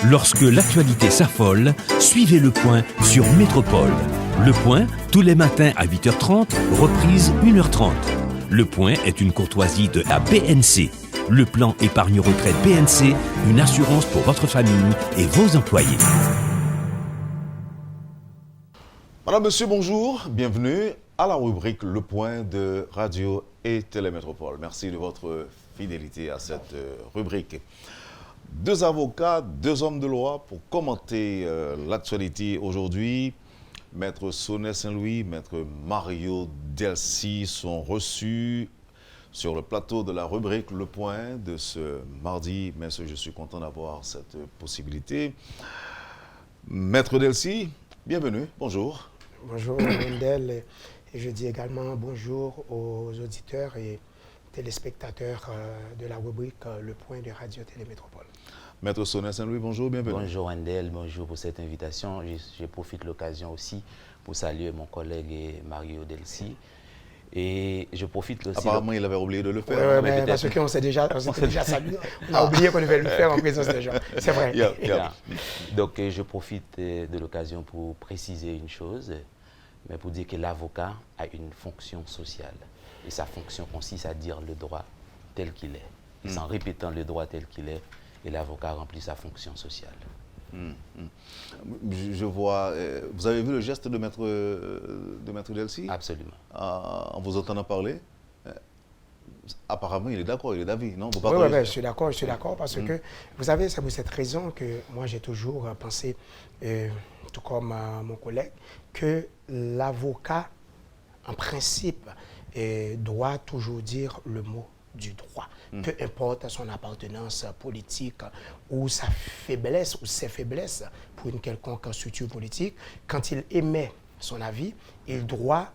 Lorsque l'actualité s'affole, suivez Le Point sur Métropole. Le Point, tous les matins à 8h30, reprise 1h30. Le Point est une courtoisie de la BNC. Le plan épargne-retraite BNC, une assurance pour votre famille et vos employés. Madame, monsieur, bonjour. Bienvenue à la rubrique Le Point de Radio et Télémétropole. Merci de votre fidélité à cette rubrique. Deux avocats, deux hommes de loi pour commenter l'actualité aujourd'hui. Maître Sonnet Saint-Louis, Maître Mario Delcy sont reçus sur le plateau de la rubrique Le Point de ce mardi. Mais je suis content d'avoir cette possibilité. Maître Delcy, bienvenue, bonjour. Bonjour Wendell, et je dis également bonjour aux auditeurs et téléspectateurs de la rubrique Le Point de Radio Télémétropole. Maître Sonnet Saint-Louis, bonjour, bienvenue. Bonjour Wendell, bonjour pour cette invitation. Je profite de l'occasion aussi pour saluer mon collègue Mario Delcy. Et je profite aussi... Apparemment, il avait oublié de le faire. Oui, mais parce qu'on s'est déjà salué. On a oublié qu'on devait le faire en présence des gens. C'est vrai. Donc, je profite de l'occasion pour préciser une chose, mais pour dire que l'avocat a une fonction sociale. Et sa fonction consiste à dire le droit tel qu'il est. Et en répétant le droit tel qu'il est, et l'avocat remplit sa fonction sociale. Je vois, vous avez vu le geste de Maître Delcy? Absolument. En vous entendant parler, apparemment il est d'accord, il est d'avis, non? Oui, je suis d'accord parce que, vous savez, c'est pour cette raison que moi j'ai toujours pensé, tout comme mon collègue, que l'avocat, en principe, doit toujours dire le mot du droit, peu importe son appartenance politique ou sa faiblesse ou ses faiblesses pour une quelconque structure politique. Quand il émet son avis, il doit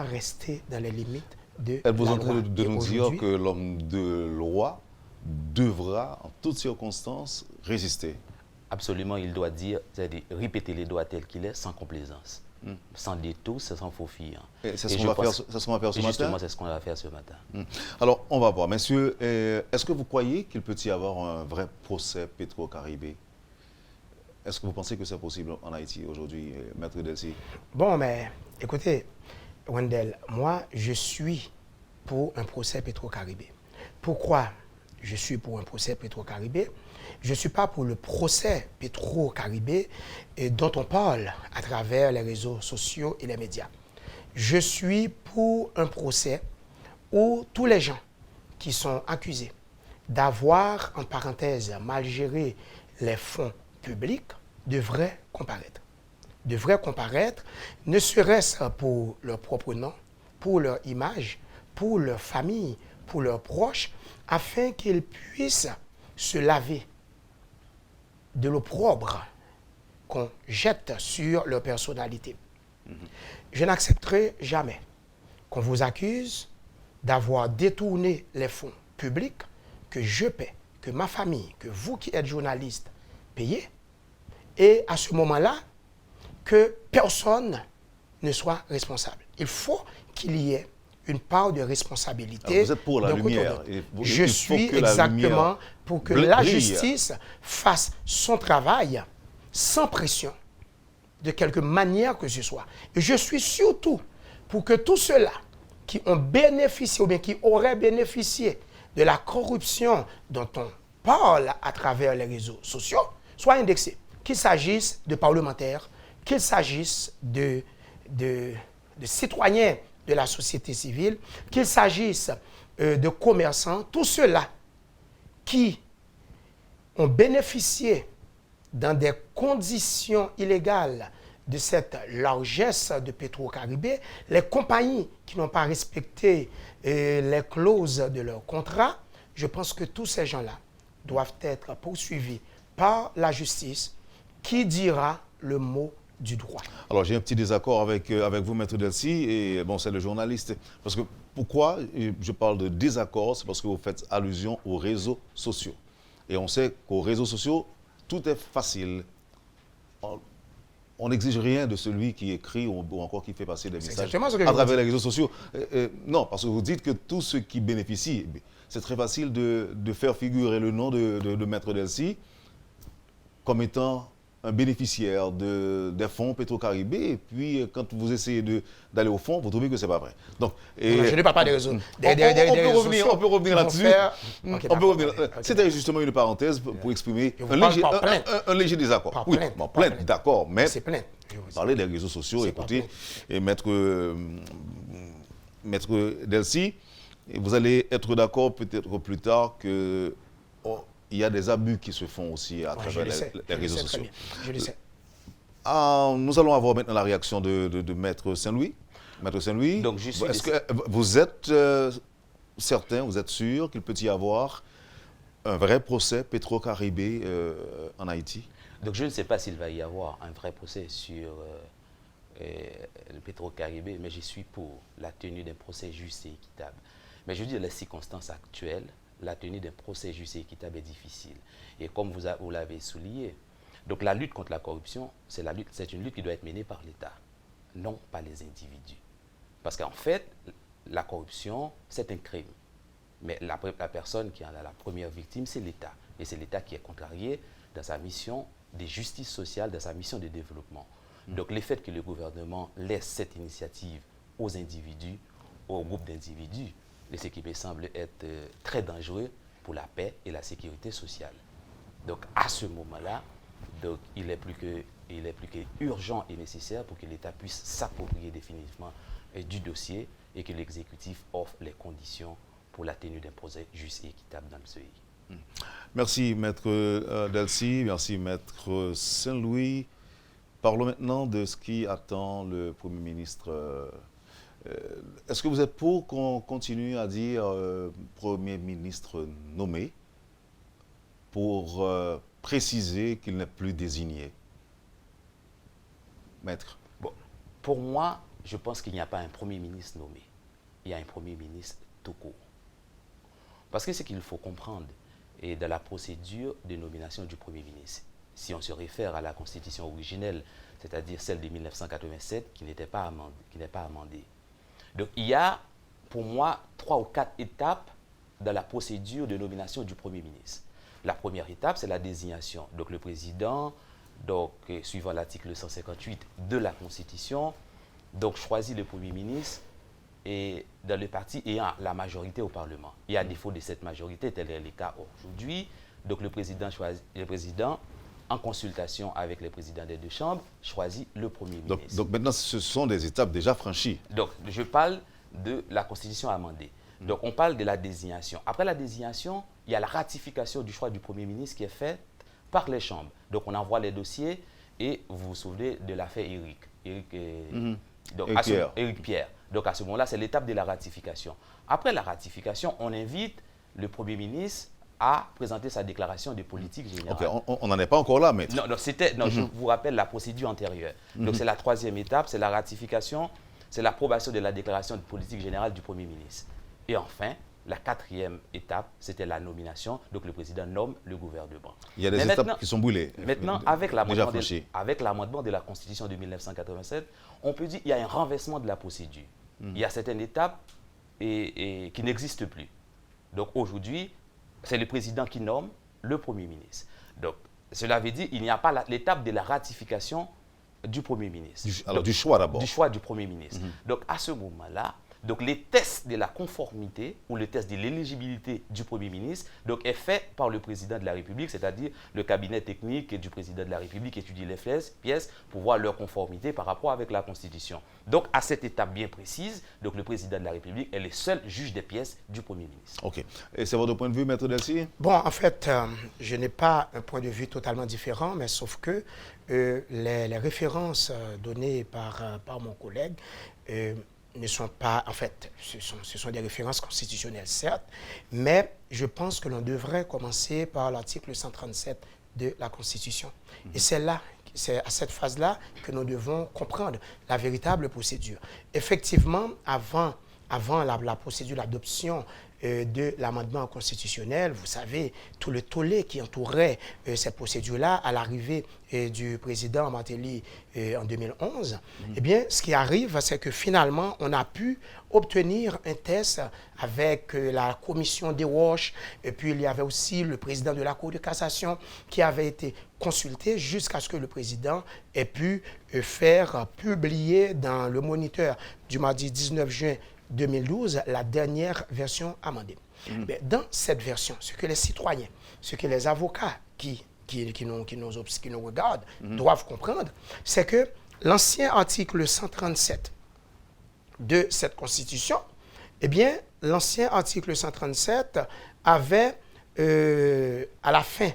rester dans les limites de la loi. Êtes-vous en train de nous dire que l'homme de loi devra, en toutes circonstances, résister? Absolument, il doit dire, c'est-à-dire répéter les droits tels qu'il est, sans complaisance. Sans détour, sans faux filles. C'est ce qu'on va faire ce matin? Justement, c'est ce qu'on va faire ce matin. Alors, on va voir. Messieurs, est-ce que vous croyez qu'il peut y avoir un vrai procès Petro-Caribé? Est-ce que vous pensez que c'est possible en Haïti aujourd'hui, Maître Delcy? Bon, mais écoutez, Wendell, moi, je suis pour un procès Petro-Caribé. Pourquoi je suis pour un procès Petro-Caribé? Je ne suis pas pour le procès Petro-Caribé dont on parle à travers les réseaux sociaux et les médias. Je suis pour un procès où tous les gens qui sont accusés d'avoir, en parenthèse, mal géré les fonds publics devraient comparaître. Devraient comparaître, ne serait-ce pour leur propre nom, pour leur image, pour leur famille, pour leurs proches, afin qu'ils puissent se laver de l'opprobre qu'on jette sur leur personnalité. Je n'accepterai jamais qu'on vous accuse d'avoir détourné les fonds publics que je paie, que ma famille, que vous qui êtes journaliste payez, et à ce moment-là, que personne ne soit responsable. Il faut qu'il y ait une part de responsabilité. Alors vous êtes pour la lumière. Je suis exactement pour que la justice fasse son travail sans pression, de quelque manière que ce soit. Et je suis surtout pour que tous ceux-là qui ont bénéficié ou bien qui auraient bénéficié de la corruption dont on parle à travers les réseaux sociaux soient indexés. Qu'il s'agisse de parlementaires, qu'il s'agisse de citoyens de la société civile, qu'il s'agisse de commerçants, tous ceux-là qui ont bénéficié dans des conditions illégales de cette largesse de Petro-Caribé, les compagnies qui n'ont pas respecté les clauses de leur contrat, je pense que tous ces gens-là doivent être poursuivis par la justice qui dira le mot du droit. Alors, j'ai un petit désaccord avec vous, Maître Delcy, et bon, c'est le journaliste. Parce que, pourquoi je parle de désaccord? C'est parce que vous faites allusion aux réseaux sociaux. Et on sait qu'aux réseaux sociaux, tout est facile. On n'exige rien de celui qui écrit ou encore qui fait passer des messages à travers les réseaux sociaux. Non, parce que vous dites que tous ceux qui bénéficient, c'est très facile de faire figurer le nom de Maître Delcy comme étant un bénéficiaire des fonds Petro-Caribé, et puis quand vous essayez d'aller au fond, vous trouvez que ce n'est pas vrai. Donc, je ne parle pas des réseaux. On peut revenir là-dessus. Okay, c'était justement une parenthèse pour exprimer un léger désaccord. Oui, plainte, d'accord, mais c'est plainte. Parler des réseaux sociaux, écoutez, et Maître Delcy, vous allez être d'accord peut-être plus tard que il y a des abus qui se font aussi à travers les réseaux sociaux. Je le sais. Nous allons avoir maintenant la réaction de Maître Saint-Louis. Maître Saint-Louis, est-ce que vous êtes certain, vous êtes sûr qu'il peut y avoir un vrai procès Petro-Caribé en Haïti? Donc je ne sais pas s'il va y avoir un vrai procès sur le Petro-Caribé, mais je suis pour la tenue d'un procès juste et équitable. Mais je dis, dans les circonstances actuelles, la tenue d'un procès juste et équitable est difficile. Et comme vous l'avez souligné, donc la lutte contre la corruption, c'est une lutte qui doit être menée par l'État, non par les individus. Parce qu'en fait, la corruption, c'est un crime. Mais la personne qui en a la première victime, c'est l'État. Et c'est l'État qui est contrarié dans sa mission de justice sociale, dans sa mission de développement. Donc le fait que le gouvernement laisse cette initiative aux individus, aux groupes d'individus, ce qui me semble être très dangereux pour la paix et la sécurité sociale. Donc à ce moment-là, il est plus que urgent et nécessaire pour que l'État puisse s'approprier définitivement du dossier et que l'exécutif offre les conditions pour la tenue d'un procès juste et équitable dans le pays. Merci Maître Delcy, merci Maître Saint-Louis. Parlons maintenant de ce qui attend le Premier ministre. Est-ce que vous êtes pour qu'on continue à dire Premier ministre nommé pour préciser qu'il n'est plus désigné? Maître. Bon, pour moi, je pense qu'il n'y a pas un Premier ministre nommé. Il y a un Premier ministre tout court. Parce que ce qu'il faut comprendre est dans la procédure de nomination du Premier ministre. Si on se réfère à la Constitution originelle, c'est-à-dire celle de 1987, qui n'est pas amendée. Donc il y a, pour moi, 3 ou 4 étapes dans la procédure de nomination du Premier ministre. La première étape, c'est la désignation. Donc le président, suivant l'article 158 de la Constitution, choisit le Premier ministre et dans le parti ayant la majorité au Parlement. Et à défaut de cette majorité, tel est le cas aujourd'hui, donc le président, en consultation avec les présidents des deux chambres, choisit le Premier ministre. Donc maintenant, ce sont des étapes déjà franchies. Donc je parle de la Constitution amendée. Donc on parle de la désignation. Après la désignation, il y a la ratification du choix du Premier ministre qui est faite par les chambres. Donc on envoie les dossiers et vous vous souvenez de l'affaire Éric Pierre. Donc à ce moment-là, c'est l'étape de la ratification. Après la ratification, on invite le Premier ministre à présenter sa déclaration de politique générale. Ok, on n'en est pas encore là, maître. Je vous rappelle la procédure antérieure. Donc c'est la troisième étape, c'est la ratification, c'est l'approbation de la déclaration de politique générale du Premier ministre. Et enfin, la quatrième étape, c'était la nomination. Donc le président nomme le gouvernement. Il y a des étapes qui sont brûlées. Maintenant, avec l'amendement de la Constitution de 1987, on peut dire qu'il y a un renversement de la procédure. Il y a certaines étapes qui n'existent plus. Donc aujourd'hui, c'est le président qui nomme le Premier ministre. Donc cela veut dire qu'il n'y a pas l'étape de la ratification du Premier ministre. Du choix d'abord. Du choix du Premier ministre. Donc à ce moment-là, les tests de la conformité ou le test de l'éligibilité du Premier ministre est fait par le président de la République, c'est-à-dire le cabinet technique du président de la République étudie les pièces pour voir leur conformité par rapport avec la Constitution. Donc à cette étape bien précise, le président de la République est le seul juge des pièces du Premier ministre. Ok. Et c'est votre point de vue, Maître Delcy? Bon, en fait, je n'ai pas un point de vue totalement différent, mais sauf que les références données par mon collègue ne sont pas, en fait, ce sont des références constitutionnelles, certes, mais je pense que l'on devrait commencer par l'article 137 de la Constitution. Et c'est à cette phase-là que nous devons comprendre la véritable procédure. Effectivement, avant la procédure d'adoption de l'amendement constitutionnel. Vous savez, tout le tollé qui entourait cette procédure-là à l'arrivée du président Martelly en 2011, eh bien, ce qui arrive, c'est que finalement, on a pu obtenir un test avec la commission des Walsh, et puis il y avait aussi le président de la Cour de cassation qui avait été consulté jusqu'à ce que le président ait pu faire publier dans le Moniteur du mardi 19 juin 2012 la dernière version amendée. Mais dans cette version, ce que les citoyens, ce que les avocats qui nous regardent doivent comprendre, c'est que l'ancien article 137 de cette Constitution, eh bien, l'ancien article 137 avait, à la fin,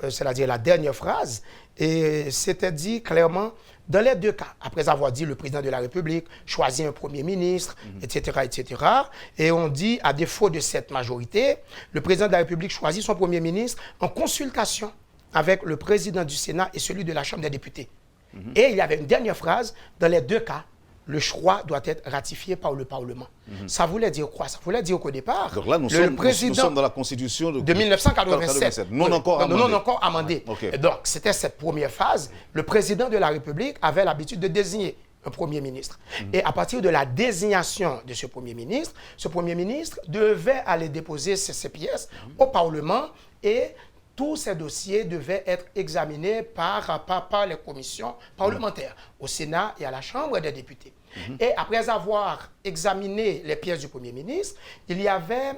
c'est-à-dire la dernière phrase, et c'était dit clairement, dans les deux cas, après avoir dit le président de la République choisit un premier ministre, etc., etc., et on dit, à défaut de cette majorité, le président de la République choisit son premier ministre en consultation avec le président du Sénat et celui de la Chambre des députés. Et il y avait une dernière phrase, dans les deux cas, le choix doit être ratifié par le Parlement. Ça voulait dire quoi? Ça voulait dire qu'au départ, donc là, nous sommes dans la Constitution de 1987, non encore amendée. Okay. Et donc, c'était cette première phase. Le président de la République avait l'habitude de désigner un Premier ministre. Et à partir de la désignation de ce Premier ministre devait aller déposer ses pièces au Parlement et tous ces dossiers devaient être examinés par les commissions parlementaires, au Sénat et à la Chambre des députés. Et après avoir examiné les pièces du Premier ministre, il y avait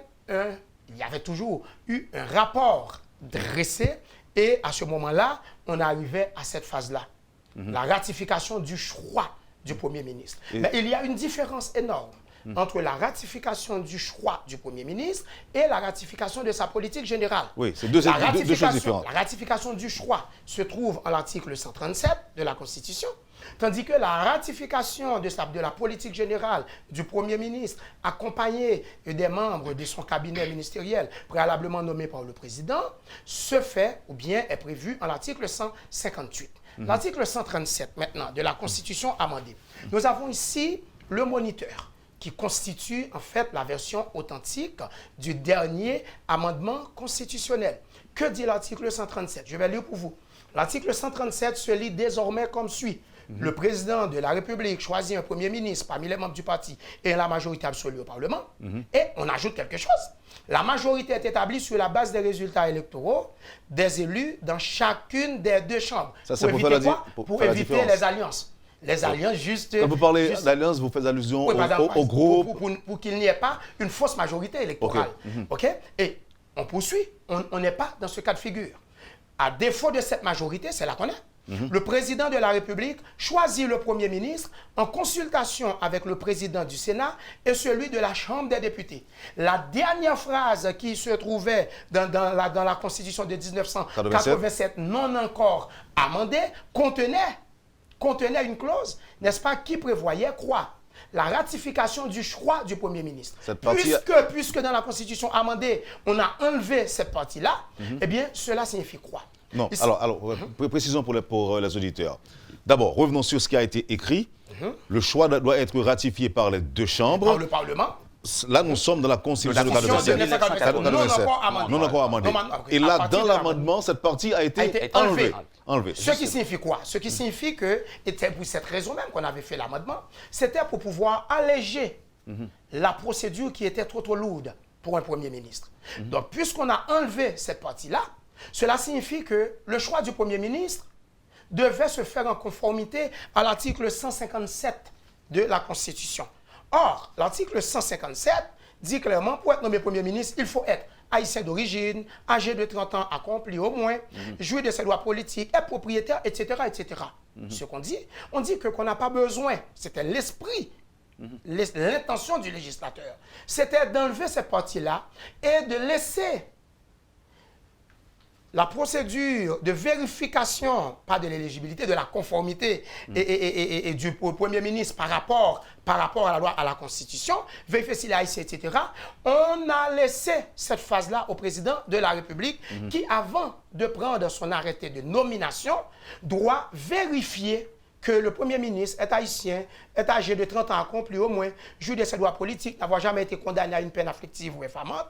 toujours eu un rapport dressé et à ce moment-là, on arrivait à cette phase-là, la ratification du choix du Premier ministre. Mais il y a une différence énorme entre la ratification du choix du Premier ministre et la ratification de sa politique générale. Oui, c'est deux choses différentes. La ratification du choix se trouve en l'article 137 de la Constitution, tandis que la ratification de la politique générale du Premier ministre, accompagnée des membres de son cabinet ministériel préalablement nommés par le président, se fait ou bien est prévue en l'article 158. L'article 137 maintenant de la Constitution amendée. Nous avons ici le Moniteur, qui constitue en fait la version authentique du dernier amendement constitutionnel. Que dit l'article 137? Je vais lire pour vous. L'article 137 se lit désormais comme suit. Le président de la République choisit un Premier ministre parmi les membres du parti et la majorité absolue au Parlement. Et on ajoute quelque chose. La majorité est établie sur la base des résultats électoraux des élus dans chacune des deux chambres. Ça, pour éviter les alliances. Les alliances juste... Quand vous parlez d'alliance, vous faites allusion au groupe... Pour qu'il n'y ait pas une fausse majorité électorale. OK? Et on poursuit. On n'est pas dans ce cas de figure. À défaut de cette majorité, c'est là qu'on est. Le président de la République choisit le Premier ministre en consultation avec le président du Sénat et celui de la Chambre des députés. La dernière phrase qui se trouvait dans la Constitution de 1987, non encore amendée, contenait une clause, n'est-ce pas, qui prévoyait quoi? La ratification du choix du Premier ministre. Puisque dans la Constitution amendée, on a enlevé cette partie-là, eh bien, cela signifie quoi? Non, alors précisons pour les auditeurs. D'abord, revenons sur ce qui a été écrit. Le choix doit être ratifié par les deux chambres. Par le Parlement. Là, nous sommes dans la Constitution de 1987. Non encore amendé. Et là, dans l'amendement, cette partie a été enlevée. Ce qui signifie quoi? Ce qui signifie que, et c'est pour cette raison même qu'on avait fait l'amendement, c'était pour pouvoir alléger la procédure qui était trop lourde pour un Premier ministre. Donc, puisqu'on a enlevé cette partie-là, cela signifie que le choix du Premier ministre devait se faire en conformité à l'article 157 de la Constitution. Or, l'article 157 dit clairement, pour être nommé Premier ministre, il faut être haïtien d'origine, âgé de 30 ans accompli au moins, jouir de ses droits politiques, être propriétaire, etc. etc. Ce qu'on dit, on dit qu'on n'a pas besoin, c'était l'esprit, l'intention du législateur, c'était d'enlever cette partie-là et de laisser la procédure de vérification, pas de l'éligibilité, de la conformité et du Premier ministre par rapport à la loi, à la Constitution, vérifier s'il est haïtien, etc. On a laissé cette phase-là au président de la République qui, avant de prendre son arrêté de nomination, doit vérifier que le Premier ministre est haïtien, est âgé de 30 ans, accompli au moins, joue de ses droits politiques, n'avoir jamais été condamné à une peine afflictive ou infamante,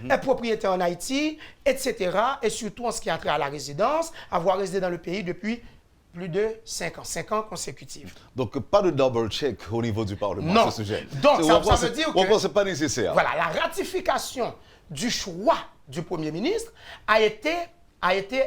est propriétaire en Haïti, etc. Et surtout en ce qui a trait à la résidence, avoir résidé dans le pays depuis plus de 5 ans, 5 ans consécutifs. Donc, pas de double check au niveau du Parlement Non. à ce sujet. Donc, ça veut dire que... c'est pas nécessaire. Voilà, la ratification du choix du Premier ministre a été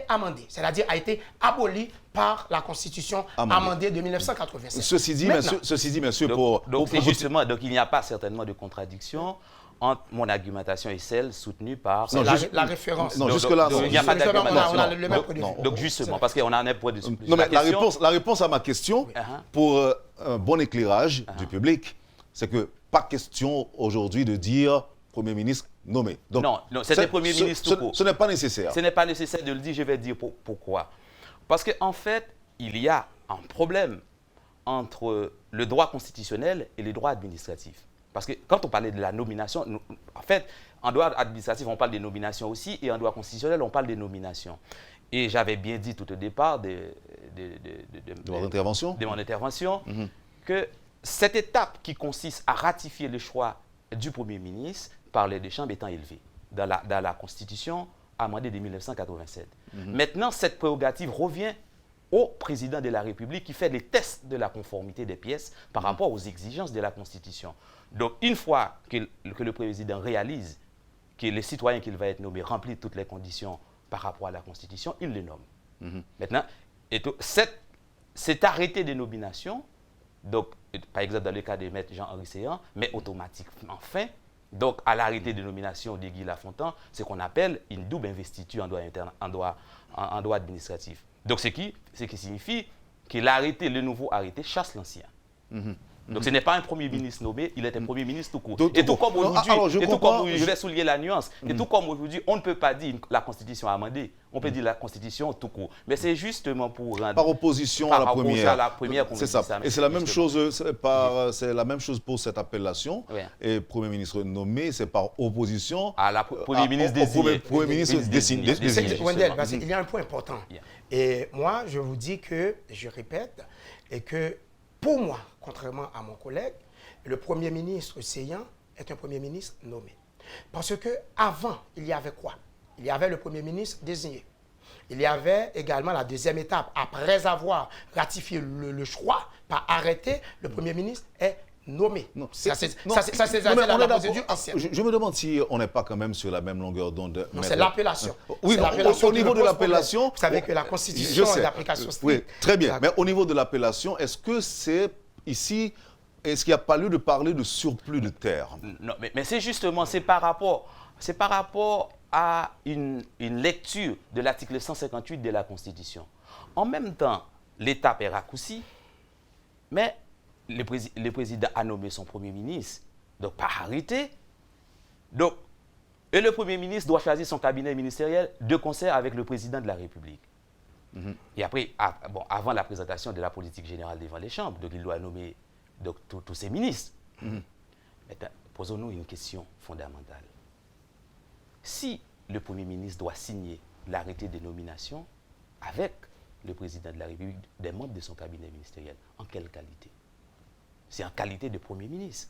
amendée, c'est-à-dire a été abolie par la Constitution amendée de 1987. Ceci dit, monsieur, donc c'est justement, donc il n'y a pas certainement de contradiction entre mon argumentation et celle soutenue par... la référence. Non, jusque-là, il n'y a pas d'argumentation. On a le même produit. Donc justement, parce qu'on en est point de... Non, mais la réponse à ma question, pour un bon éclairage du public, c'est que pas question aujourd'hui de dire Premier ministre nommé. Donc, non, c'était Premier ministre tout court. Ce n'est pas nécessaire. Ce n'est pas nécessaire de le dire, je vais dire pourquoi. Parce qu'en fait, il y a un problème entre le droit constitutionnel et le droit administratif. Parce que quand on parlait de la nomination, en fait, en droit administratif, on parle des nominations aussi, et en droit constitutionnel, on parle des nominations. Et j'avais bien dit tout au départ de mon intervention que cette étape qui consiste à ratifier le choix du Premier ministre par les deux chambres étant élevée dans la Constitution amendée de 1987. Maintenant, cette prérogative revient au président de la République qui fait les tests de la conformité des pièces par rapport aux exigences de la Constitution. Donc, une fois que le président réalise que les citoyens qu'il va être nommé remplissent toutes les conditions par rapport à la Constitution, il les nomme. Maintenant, cet arrêté de nomination, donc, par exemple dans le cas de M. Jean-Henri Séan, mais automatiquement fin, donc à l'arrêté de nomination de Guy Lafontaine, ce qu'on appelle une double investiture en droit administratif. Donc, ce qui signifie que le nouveau arrêté chasse l'ancien. Donc, ce n'est pas un Premier ministre nommé, il est un Premier ministre tout court. Et tout comme aujourd'hui, je vais souligner la nuance, et tout comme aujourd'hui, on ne peut pas dire la Constitution amendée, on peut dire la Constitution tout court. Mais c'est justement pour rendre... Par opposition à la première. C'est ça. Et c'est la même chose, c'est la même chose pour cette appellation. Oui. Et Premier ministre nommé, c'est par opposition à la Premier ministre désigné. Premier ministre désigné. Wendell, il y a un point important. Et moi, je vous dis que, je répète, et que pour moi, contrairement à mon collègue, le Premier ministre Séan est un Premier ministre nommé. Parce qu'avant, il y avait quoi? Il y avait le Premier ministre désigné. Il y avait également la deuxième étape. Après avoir ratifié le choix par arrêté, le Premier ministre est nommé. Ça, c'est la procédure ancienne. Je me demande si on n'est pas quand même sur la même longueur d'onde. Non, c'est l'appellation. Oui, au niveau de l'appellation... Vous savez que la Constitution est d'application stricte. Oui, très bien. Mais au niveau de l'appellation, est-ce que c'est ici... Est-ce qu'il n'y a pas lieu de parler de surplus de terre? Non, mais c'est justement, c'est par rapport à une lecture de l'article 158 de la Constitution. En même temps, l'étape est raccourcie, mais le président a nommé son Premier ministre, donc par arrêté. Donc, et le Premier ministre doit choisir son cabinet ministériel de concert avec le président de la République. Et après, avant la présentation de la politique générale devant les chambres, donc il doit nommer tous ses ministres. Maintenant, posons-nous une question fondamentale. Si le Premier ministre doit signer l'arrêté de nomination avec le président de la République, des membres de son cabinet ministériel, en quelle qualité? C'est en qualité de Premier ministre.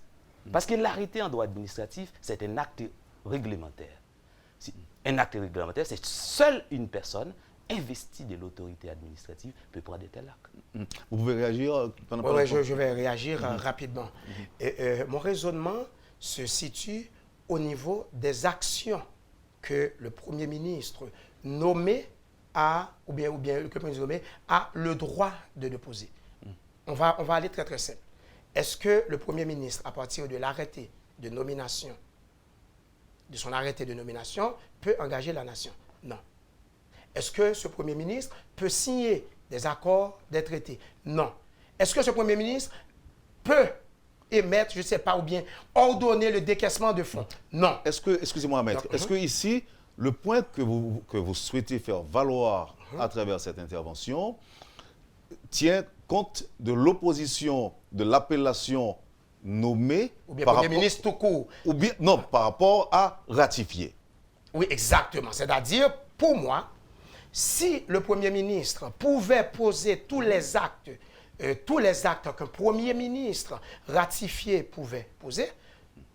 Parce que l'arrêté en droit administratif, c'est un acte réglementaire. Un acte réglementaire, c'est seule une personne investie de l'autorité administrative peut prendre de tels actes. Vous pouvez réagir Oui, je vais réagir rapidement. Mon raisonnement se situe au niveau des actions que le Premier ministre nommé a, ou bien que le Premier ministre nommé a le droit de déposer. On va aller très très simple. Est-ce que le Premier ministre, à partir de l'arrêté de nomination, de son arrêté de nomination, peut engager la nation? Non. Est-ce que ce Premier ministre peut signer des accords, des traités? Non. Est-ce que ce Premier ministre peut émettre, je ne sais pas, ou bien ordonner le décaissement de fonds? Non. Est-ce que, excusez-moi, maître, est-ce que ici, le point que vous souhaitez faire valoir à travers cette intervention tient compte de l'opposition de l'appellation nommée ou bien Premier ministre tout court? Ou bien, non, par rapport à ratifier. Oui, exactement. C'est-à-dire, pour moi, si le Premier ministre pouvait poser tous les actes tous les actes qu'un Premier ministre ratifié pouvait poser,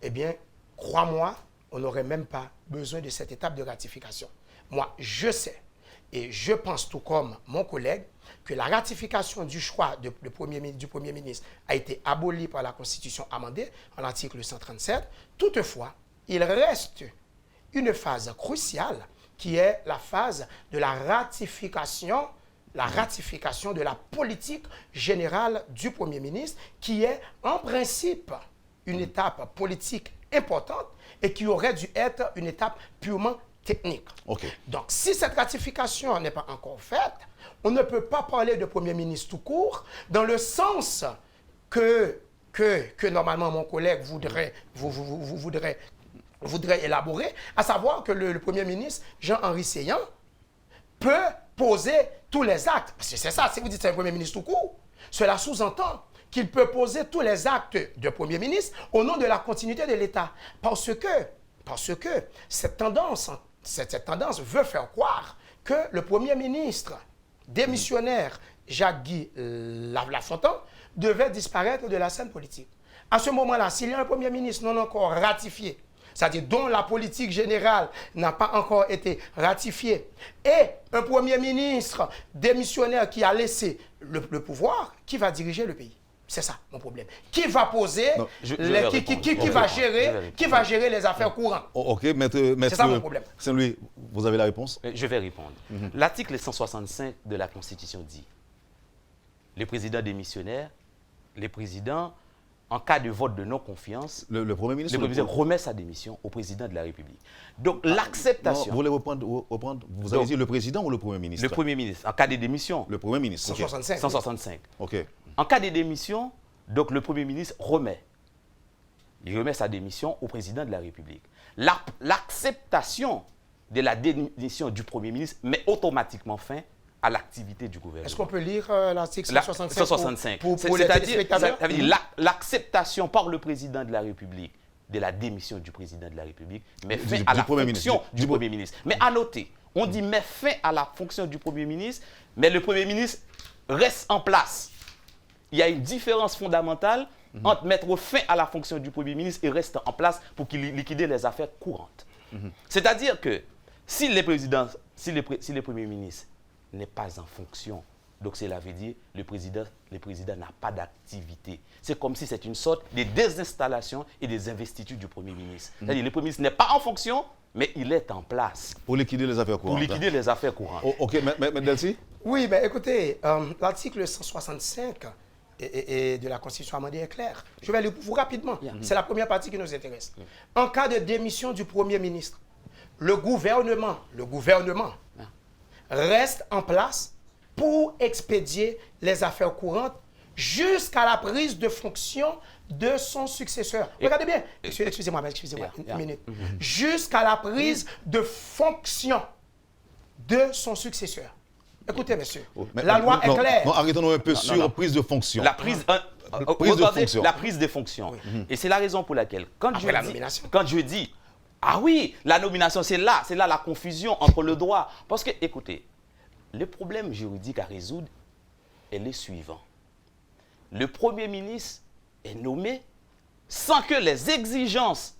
eh bien, crois-moi, on n'aurait même pas besoin de cette étape de ratification. Moi, je sais, et je pense tout comme mon collègue, que la ratification du choix du Premier ministre a été abolie par la Constitution amendée en l'article 137. Toutefois, il reste une phase cruciale qui est la phase de la ratification de la politique générale du Premier ministre, qui est en principe une étape politique importante et qui aurait dû être une étape purement technique. OK. Donc, si cette ratification n'est pas encore faite, on ne peut pas parler de Premier ministre tout court dans le sens que normalement mon collègue voudrait élaborer, à savoir que le Premier ministre, Jean-Henri Séan, peut poser tous les actes. Parce que c'est ça, si vous dites que c'est un Premier ministre tout court, cela sous-entend qu'il peut poser tous les actes de Premier ministre au nom de la continuité de l'État. Parce que cette tendance veut faire croire que le Premier ministre démissionnaire Jacques-Guy Lafontaine devait disparaître de la scène politique. À ce moment-là, s'il y a un Premier ministre non encore ratifié, c'est-à-dire dont la politique générale n'a pas encore été ratifiée, et un Premier ministre démissionnaire qui a laissé le pouvoir, qui va diriger le pays? C'est ça mon problème. Qui va poser, qui va gérer les affaires courantes? OK, maître c'est ça mon problème. Saint-Louis, vous avez la réponse? Je vais répondre. L'article 165 de la Constitution dit, le président démissionnaire, les présidents, en cas de vote de non-confiance, le Premier ministre, remet sa démission au président de la République. Donc l'acceptation... Vous voulez reprendre, vous avez dit le président ou le Premier ministre? Le Premier ministre, en cas de démission. Le Premier ministre, 165. 165. OK. En cas de démission, donc le Premier ministre remet. Il remet sa démission au président de la République. L'acceptation de la démission du Premier ministre met automatiquement fin à l'activité du gouvernement. Est-ce qu'on peut lire l'article 165 pour les téléspectateurs? C'est-à-dire l'acceptation par le président de la République de la démission du président de la République met fin à la fonction du Premier ministre. Mais à noter, on dit met fin à la fonction du Premier ministre, mais le Premier ministre reste en place. Il y a une différence fondamentale entre mettre fin à la fonction du Premier ministre et rester en place pour qu'il liquide les affaires courantes. C'est-à-dire que si le Premier ministre n'est pas en fonction, donc cela veut dire que le président n'a pas d'activité. C'est comme si c'est une sorte de désinstallation et des investitures du Premier ministre. C'est-à-dire que le Premier ministre n'est pas en fonction, mais il est en place. Pour liquider les affaires courantes. Pour liquider les affaires courantes. OK, mais Delcy? Oui, mais écoutez, l'article 165 de la Constitution amendée est clair. Je vais le vous rapidement. C'est la première partie qui nous intéresse. En cas de démission du Premier ministre, le gouvernement reste en place pour expédier les affaires courantes jusqu'à la prise de fonction de son successeur. Regardez bien. Excusez-moi, une minute. Jusqu'à la prise de fonction de son successeur. Écoutez, monsieur, la loi est claire. Non, arrêtons-nous un peu sur prise de fonction. La prise de fonction. Et c'est la raison pour laquelle, quand je dis, ah oui, la nomination, c'est là la confusion entre le droit. Parce que, écoutez, le problème juridique à résoudre est le suivant. Le Premier ministre est nommé sans que les exigences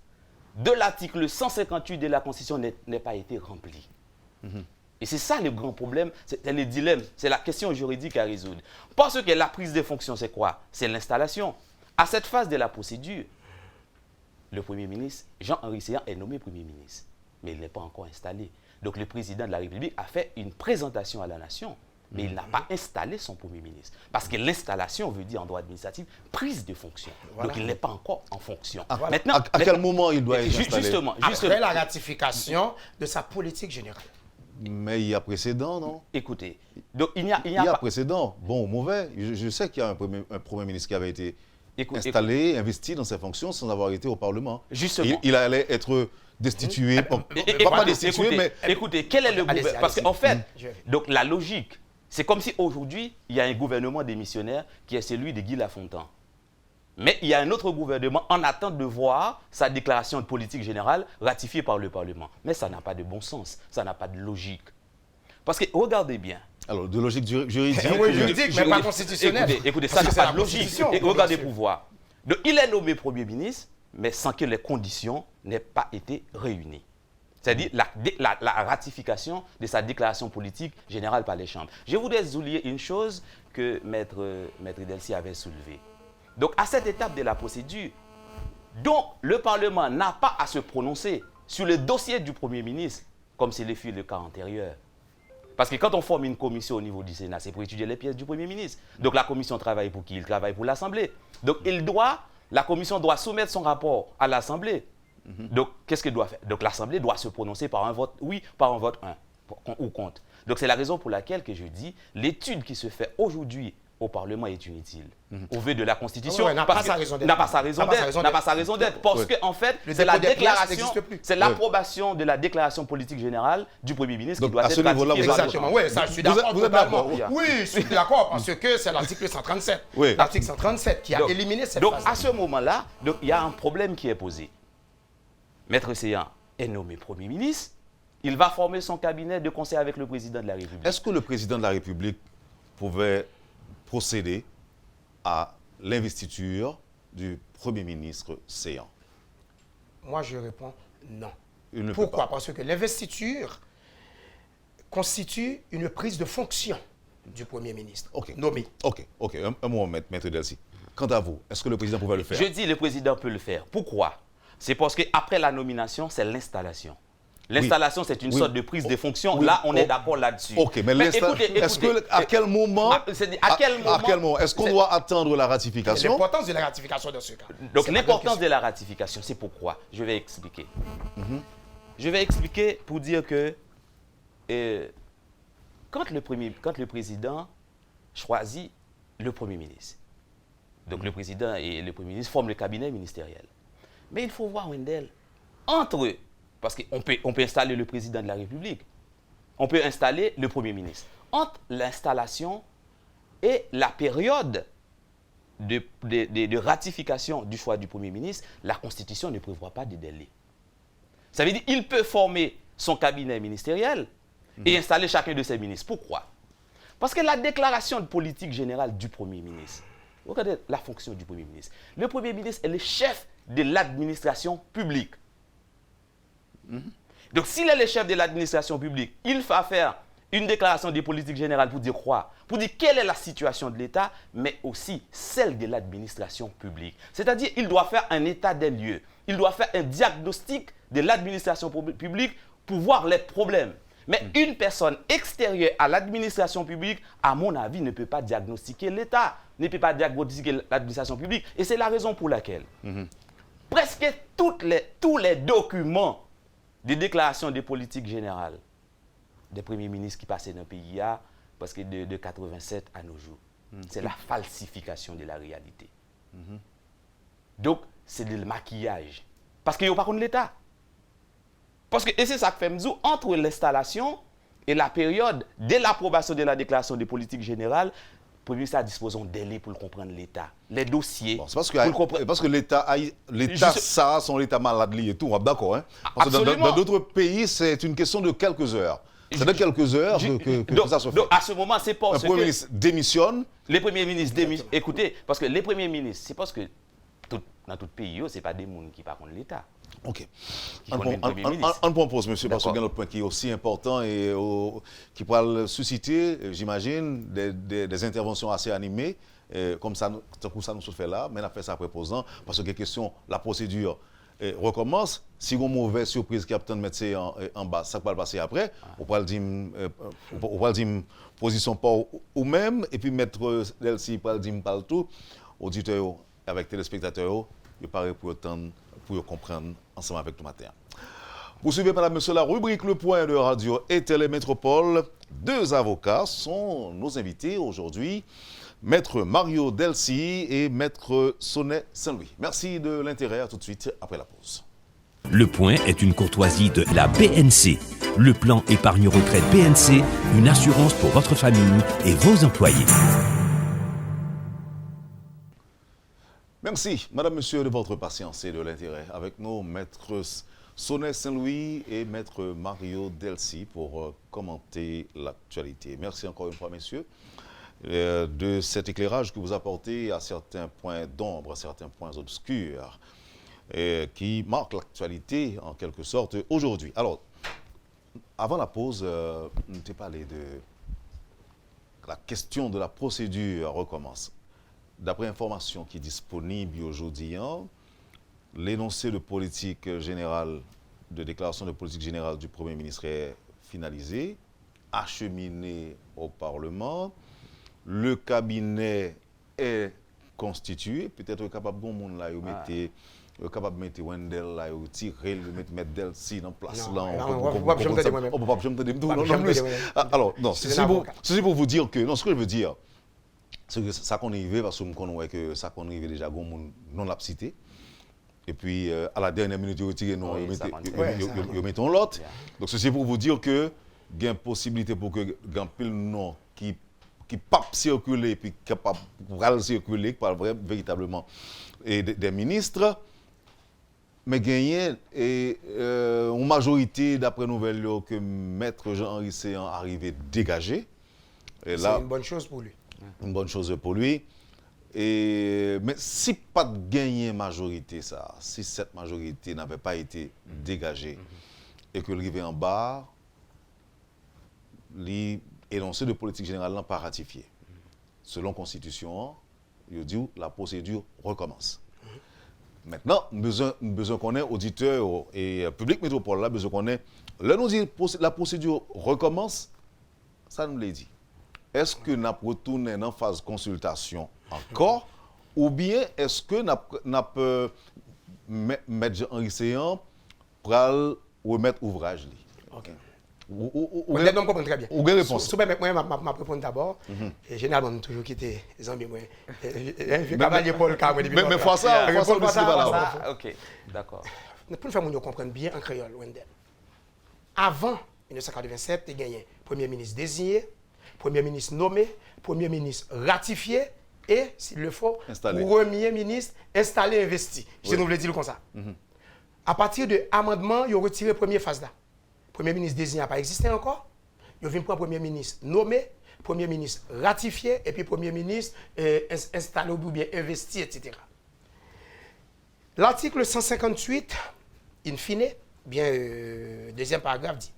de l'article 158 de la Constitution n'aient pas été remplies. Et c'est ça le grand problème, c'est le dilemme, c'est la question juridique à résoudre. Parce que la prise de fonction, c'est quoi? C'est l'installation. À cette phase de la procédure, le Premier ministre, Jean-Henri Séan, est nommé Premier ministre, mais il n'est pas encore installé. Donc le président de la République a fait une présentation à la nation, mais il n'a pas installé son Premier ministre. Parce que l'installation veut dire en droit administratif prise de fonction. Voilà. Donc il n'est pas encore en fonction. Maintenant, à quel moment il doit être installé? Justement. Après la ratification de sa politique générale. Mais il y a précédent, non? Écoutez, donc il y a pas précédent, bon ou mauvais. Je sais qu'il y a un Premier ministre qui avait été installé, investi dans ses fonctions sans avoir été au Parlement. Justement. Il allait être destitué. Pas destitué, mais... Écoutez, quel est le gouvernement? Parce qu'en fait, donc la logique, c'est comme si aujourd'hui, il y a un gouvernement démissionnaire qui est celui de Guy Lafontaine. Mais il y a un autre gouvernement en attente de voir sa déclaration de politique générale ratifiée par le Parlement. Mais ça n'a pas de bon sens, ça n'a pas de logique. Parce que, regardez bien. Alors, de logique juridique. Oui, juridique, mais pas constitutionnelle. Écoutez, ça Parce n'a que c'est pas la de logique. Constitution, Et regardez monsieur. pouvoir. Donc, il est nommé Premier ministre, mais sans que les conditions n'aient pas été réunies. C'est-à-dire la ratification de sa déclaration politique générale par les chambres. Je voudrais souligner une chose que Maître Delcy avait soulevée. Donc, à cette étape de la procédure, dont le Parlement n'a pas à se prononcer sur le dossier du Premier ministre, comme c'est le fut le cas antérieur. Parce que quand on forme une commission au niveau du Sénat, c'est pour étudier les pièces du Premier ministre. Donc la commission travaille pour qui? Il travaille pour l'Assemblée. Donc la commission doit soumettre son rapport à l'Assemblée. Donc qu'est-ce qu'elle doit faire? Donc l'Assemblée doit se prononcer par un vote oui, par un vote ou contre. Donc c'est la raison pour laquelle que je dis, l'étude qui se fait aujourd'hui au Parlement est inutile. Au vu de la Constitution, n'a pas sa raison d'être. n'a pas sa raison d'être. Parce que en fait, Le c'est la dépôt des pièces déclaration, n'existe plus. c'est l'approbation de la déclaration politique générale du Premier ministre Donc, qui doit à ce être niveau-là, ratifiée vous par êtes- le Exactement, Parlement. oui, ça, je suis Vous êtes- d'accord. vous êtes totalement. d'accord? Oui, je suis d'accord, parce que c'est l'article 137. Oui. L'article 137 qui a Donc- éliminé cette Donc phase. à ce moment-là, donc, il y a un problème qui est posé. Maître Séan est nommé Premier ministre. Il va former son cabinet de conseil avec le président de la République. Est-ce que le président de la République pouvait procéder à l'investiture du Premier ministre Séan? Moi, je réponds non. Il ne peut Pourquoi? pas. Parce que l'investiture constitue une prise de fonction du Premier ministre Ok. nommé. Ok. Un mot, Maître Delcy. Quant à vous, est-ce que le président pouvait le faire? Je dis le président peut le faire. Pourquoi? C'est parce qu'après la nomination, c'est l'installation. L'installation, c'est une Oui. sorte de prise de fonction. Oui. Là, on est d'accord là-dessus. Ok, mais est-ce que à quel moment, à quel moment est-ce qu'on doit attendre la ratification? L'importance de la ratification dans ce cas. Donc C'est la l'importance bonne de la ratification, c'est pourquoi. Je vais expliquer. Je vais expliquer pour dire que quand le président choisit le Premier ministre, donc le président et le Premier ministre forment le cabinet ministériel. Mais il faut voir, Wendell, entre eux, parce qu'on peut installer le président de la République, on peut installer le Premier ministre. Entre l'installation et la période de ratification du choix du Premier ministre, la Constitution ne prévoit pas de délai. Ça veut dire qu'il peut former son cabinet ministériel et installer chacun de ses ministres. Pourquoi? Parce que la déclaration de politique générale du Premier ministre, regardez la fonction du Premier ministre. Le Premier ministre est le chef de l'administration publique. Donc, s'il est le chef de l'administration publique, il va faire une déclaration de politique générale pour dire quoi? Pour dire quelle est la situation de l'État, mais aussi celle de l'administration publique. C'est-à-dire, il doit faire un état des lieux. Il doit faire un diagnostic de l'administration publique pour voir les problèmes. Mais une personne extérieure à l'administration publique, à mon avis, ne peut pas diagnostiquer l'État, ne peut pas diagnostiquer l'administration publique. Et c'est la raison pour laquelle presque tous les documents de déclaration de politique générale des premiers ministres qui passaient dans le pays, parce que de 87 à nos jours, c'est la falsification de la réalité. Donc, c'est le maquillage. Parce qu'il n'y a pas contre l'État. Parce que, et c'est ça que fait Mzou, entre l'installation et la période de l'approbation de la déclaration de politique générale, le Premier ministre a disposé d'un délai pour comprendre l'État. Les dossiers. Bon, c'est parce que l'État, ça, son État malade et tout, d'accord. Hein? Parce que dans d'autres pays, c'est une question de quelques heures. C'est dans quelques heures que ça se fait. Donc, à ce moment, c'est parce que... Un Premier ministre démissionne. Les premiers ministres démissionnent. Écoutez, parce que les premiers ministres, c'est parce que dans tout pays, ce n'est pas des gens qui parlent contre l'État. Ok. On propose, monsieur, parce qu'il y a un autre point qui est aussi important et qui pourra susciter, j'imagine, des interventions assez animées, comme ça nous se fait là, mais on a fait ça après posant, parce que la question, la procédure recommence. Si vous avez une mauvaise surprise qui a peut-être mettre en bas, ça va passer après. On va le dire position pas ou même, et puis mettre Delcy pour le dire pas tout, auditeurs avec téléspectateurs, il paraît pour comprendre ensemble avec nous matin. Vous suivez, madame, monsieur, la rubrique Le Point de Radio et Télémétropole. Deux avocats sont nos invités aujourd'hui, Maître Mario Delcy et Maître Sonnet Saint-Louis. Merci de l'intérêt. À tout de suite après la pause. Le Point est une courtoisie de la BNC. Le plan épargne-retraite BNC, une assurance pour votre famille et vos employés. Merci, madame, monsieur, de votre patience et de l'intérêt. Avec nous, Maître Sonnet Saint-Louis et Maître Mario Delcy pour commenter l'actualité. Merci encore une fois, messieurs, de cet éclairage que vous apportez à certains points d'ombre, à certains points obscurs, qui marquent l'actualité en quelque sorte aujourd'hui. Alors, avant la pause, on t'ai parlé de la question de la procédure recommence. D'après information qui est disponible aujourd'hui, l'énoncé de politique générale, de déclaration de politique générale du Premier ministre est finalisé, acheminé au Parlement. Le cabinet est constitué. Peut-être capable de monde là, capable de mettre Wendell là, tirer, mettre Delcy en place là. On peut pas jamais te dire. Alors, non, c'est pour vous dire que, non, ce que je veux dire, c'est que ça qu'on est arrivé, parce qu'on connaît que ça qu'on est arrivé déjà, non l'a cité. Et puis, à la dernière minute, ils retirent, non, ils mettent l'autre. Donc, c'est pour vous dire que il y a une possibilité pour que un pile nom qui pas circuler, puis capable de circuler, par véritablement, et des ministres, mais gagner une majorité, d'après nouvelles, que Maître Jean-Henri Séan arrivé dégagé. C'est une bonne chose pour lui. Une bonne chose pour lui. Mais si pas de gagner majorité, si cette majorité n'avait pas été dégagée et que l'arrivée en bas, l'énoncé de politique générale n'a pas ratifié. Selon la Constitution, il dit la procédure recommence. Maintenant, besoin qu'on ait auditeurs et public métropole là, besoin qu'on ait. Là, nous dit la procédure recommence, ça nous l'a dit. Est-ce que nous retournons en phase consultation encore, ou bien est-ce que nous mettre Jean-Henri Séan pour remettre ouvrage? Ok. Ou non, comprends très bien. Ou bien réponse. Moi, je réponds d'abord. Et généralement, toujours quitté les amis. Mais fois ça, ok, d'accord. Pour faire que nous comprenions bien en créole, Wendell. Avant 1987, tu as gagné Premier ministre désigné, Premier ministre nommé, Premier ministre ratifié et, s'il le faut, Premier ministre installé, investi. Je nous le dire comme ça. À partir de l'amendement, il a retiré la première phase là. Premier ministre désigné n'a pas existé encore. Il vient pour un Premier ministre nommé, Premier ministre ratifié et puis Premier ministre installé ou bien investi, etc. L'article 158, in fine, bien deuxième paragraphe dit,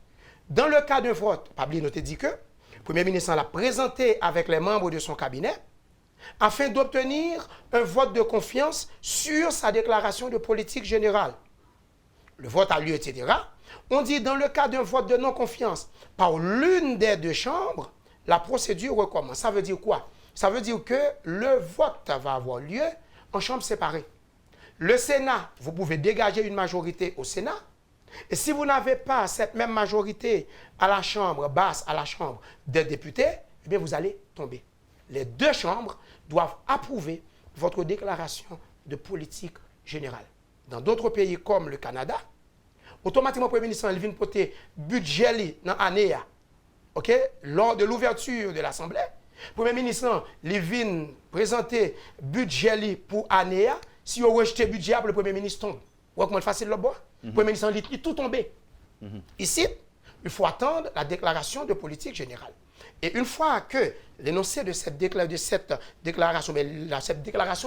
dans le cas d'un vote, Pabli nous dit que le Premier ministre l'a présenté avec les membres de son cabinet afin d'obtenir un vote de confiance sur sa déclaration de politique générale. Le vote a lieu, etc. On dit dans le cas d'un vote de non-confiance par l'une des deux chambres, la procédure recommence. Ça veut dire quoi? Ça veut dire que le vote va avoir lieu en chambres séparées. Le Sénat, vous pouvez dégager une majorité au Sénat. Et si vous n'avez pas cette même majorité à la chambre basse, à la chambre des députés, eh bien vous allez tomber. Les deux chambres doivent approuver votre déclaration de politique générale. Dans d'autres pays comme le Canada, automatiquement, le Premier ministre vient porter budget dans l'année, lors de l'ouverture de l'Assemblée. Le Premier ministre vient présenter budget pour l'année. Si vous rejetez le budget, le Premier ministre tombe. Vous voyez comment c'est facile là-bas? Le Premier ministre il tout tombé. Ici, il faut attendre la déclaration de politique générale. Et une fois que l'énoncé de cette déclaration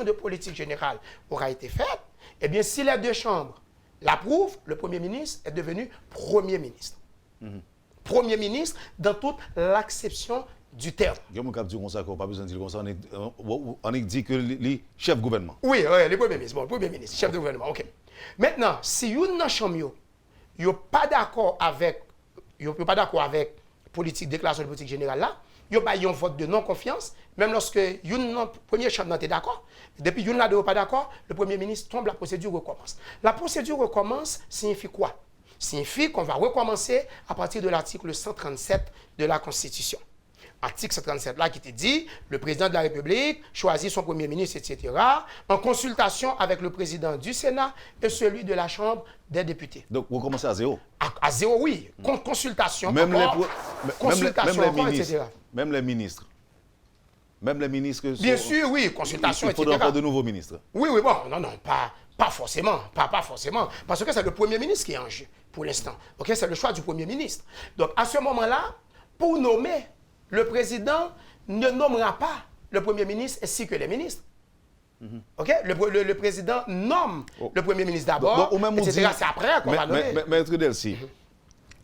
de politique générale aura été faite, eh bien, si les deux chambres l'approuvent, le Premier ministre est devenu Premier ministre. Premier ministre dans toute l'acception du terme. Il y a un cas de dire ça, pas besoin de dire comme ça. On dit que les chefs de gouvernement. Oui, les premiers ministres. Bon, Premier ministre, chef de gouvernement, ok. Maintenant, si une chambre n'est pas d'accord avec politique, déclaration de politique générale là, il y a un vote de non-confiance, même lorsque une première chambre n'est d'accord, depuis une là n'est pas d'accord, le Premier ministre tombe, la procédure recommence. La procédure recommence signifie quoi? Signifie qu'on va recommencer à partir de l'article 137 de la Constitution. Article 137 là qui te dit, le président de la République choisit son Premier ministre, etc., en consultation avec le président du Sénat et celui de la Chambre des députés. Donc, vous commencez à zéro? À zéro, oui. Consultation, même etc. Même les ministres. Même les ministres. Bien sûr, oui, consultation, etc. Il faudra encore de nouveaux ministres. Oui, bon, non, Pas forcément, pas forcément. Parce que c'est le Premier ministre qui est en jeu pour l'instant. Ok, c'est le choix du Premier ministre. Donc, à ce moment-là, pour nommer, le président ne nommera pas le Premier ministre ainsi que les ministres. Ok, le président nomme le Premier ministre d'abord, etc. C'est après qu'on va nommer. Maître Delcy,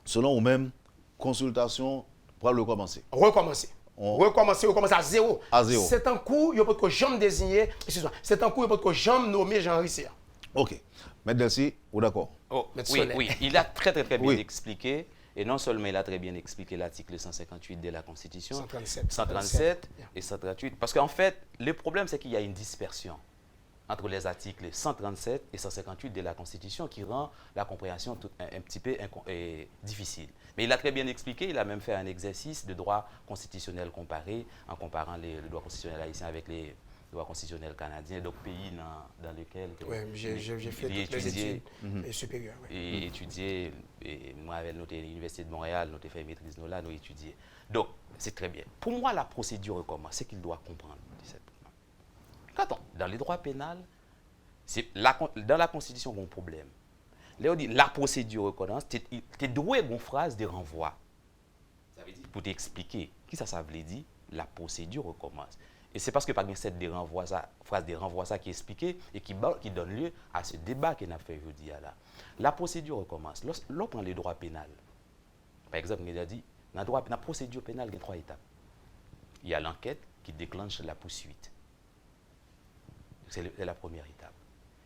selon vous-même, consultation pour le commencer. Recommencer à zéro. À zéro. C'est un coup, il n'y a pas de jamais désigner, excusez-moi, c'est un coup, il n'y a pas de jamais nommer Jean Risser. OK. Maître Delcy, vous d'accord? Oui, il a très bien expliqué. Et non seulement il a très bien expliqué l'article 158 de la Constitution, 137 et 138. Parce qu'en fait, le problème, c'est qu'il y a une dispersion entre les articles 137 et 158 de la Constitution qui rend la compréhension un petit peu difficile. Mais il a très bien expliqué, il a même fait un exercice de droit constitutionnel comparé, en comparant le droit constitutionnel haïtien avec les droits constitutionnels canadiens, donc pays dans lesquels j'ai fait toutes les études supérieures. Et étudié, et moi avec l'Université de Montréal, nous avons fait maîtrise, nous étudié. Donc, c'est très bien. Pour moi, la procédure recommence, c'est qu'il doit comprendre. Dans les droits pénals, dans la Constitution, il y a un problème. Là, on dit la procédure recommence, tu es doué une phrase de renvoi. Ça veut dire, pour t'expliquer, qui ça veut dire, la procédure recommence. Et c'est parce que par exemple, cette phrase de renvoi qui est expliquée et qui donne lieu à ce débat qu'on a fait aujourd'hui. La procédure recommence. Lorsqu'on prend le droit pénal, par exemple, on a dit, dans la procédure pénale, il y a 3 étapes. Il y a l'enquête qui déclenche la poursuite. C'est la première étape.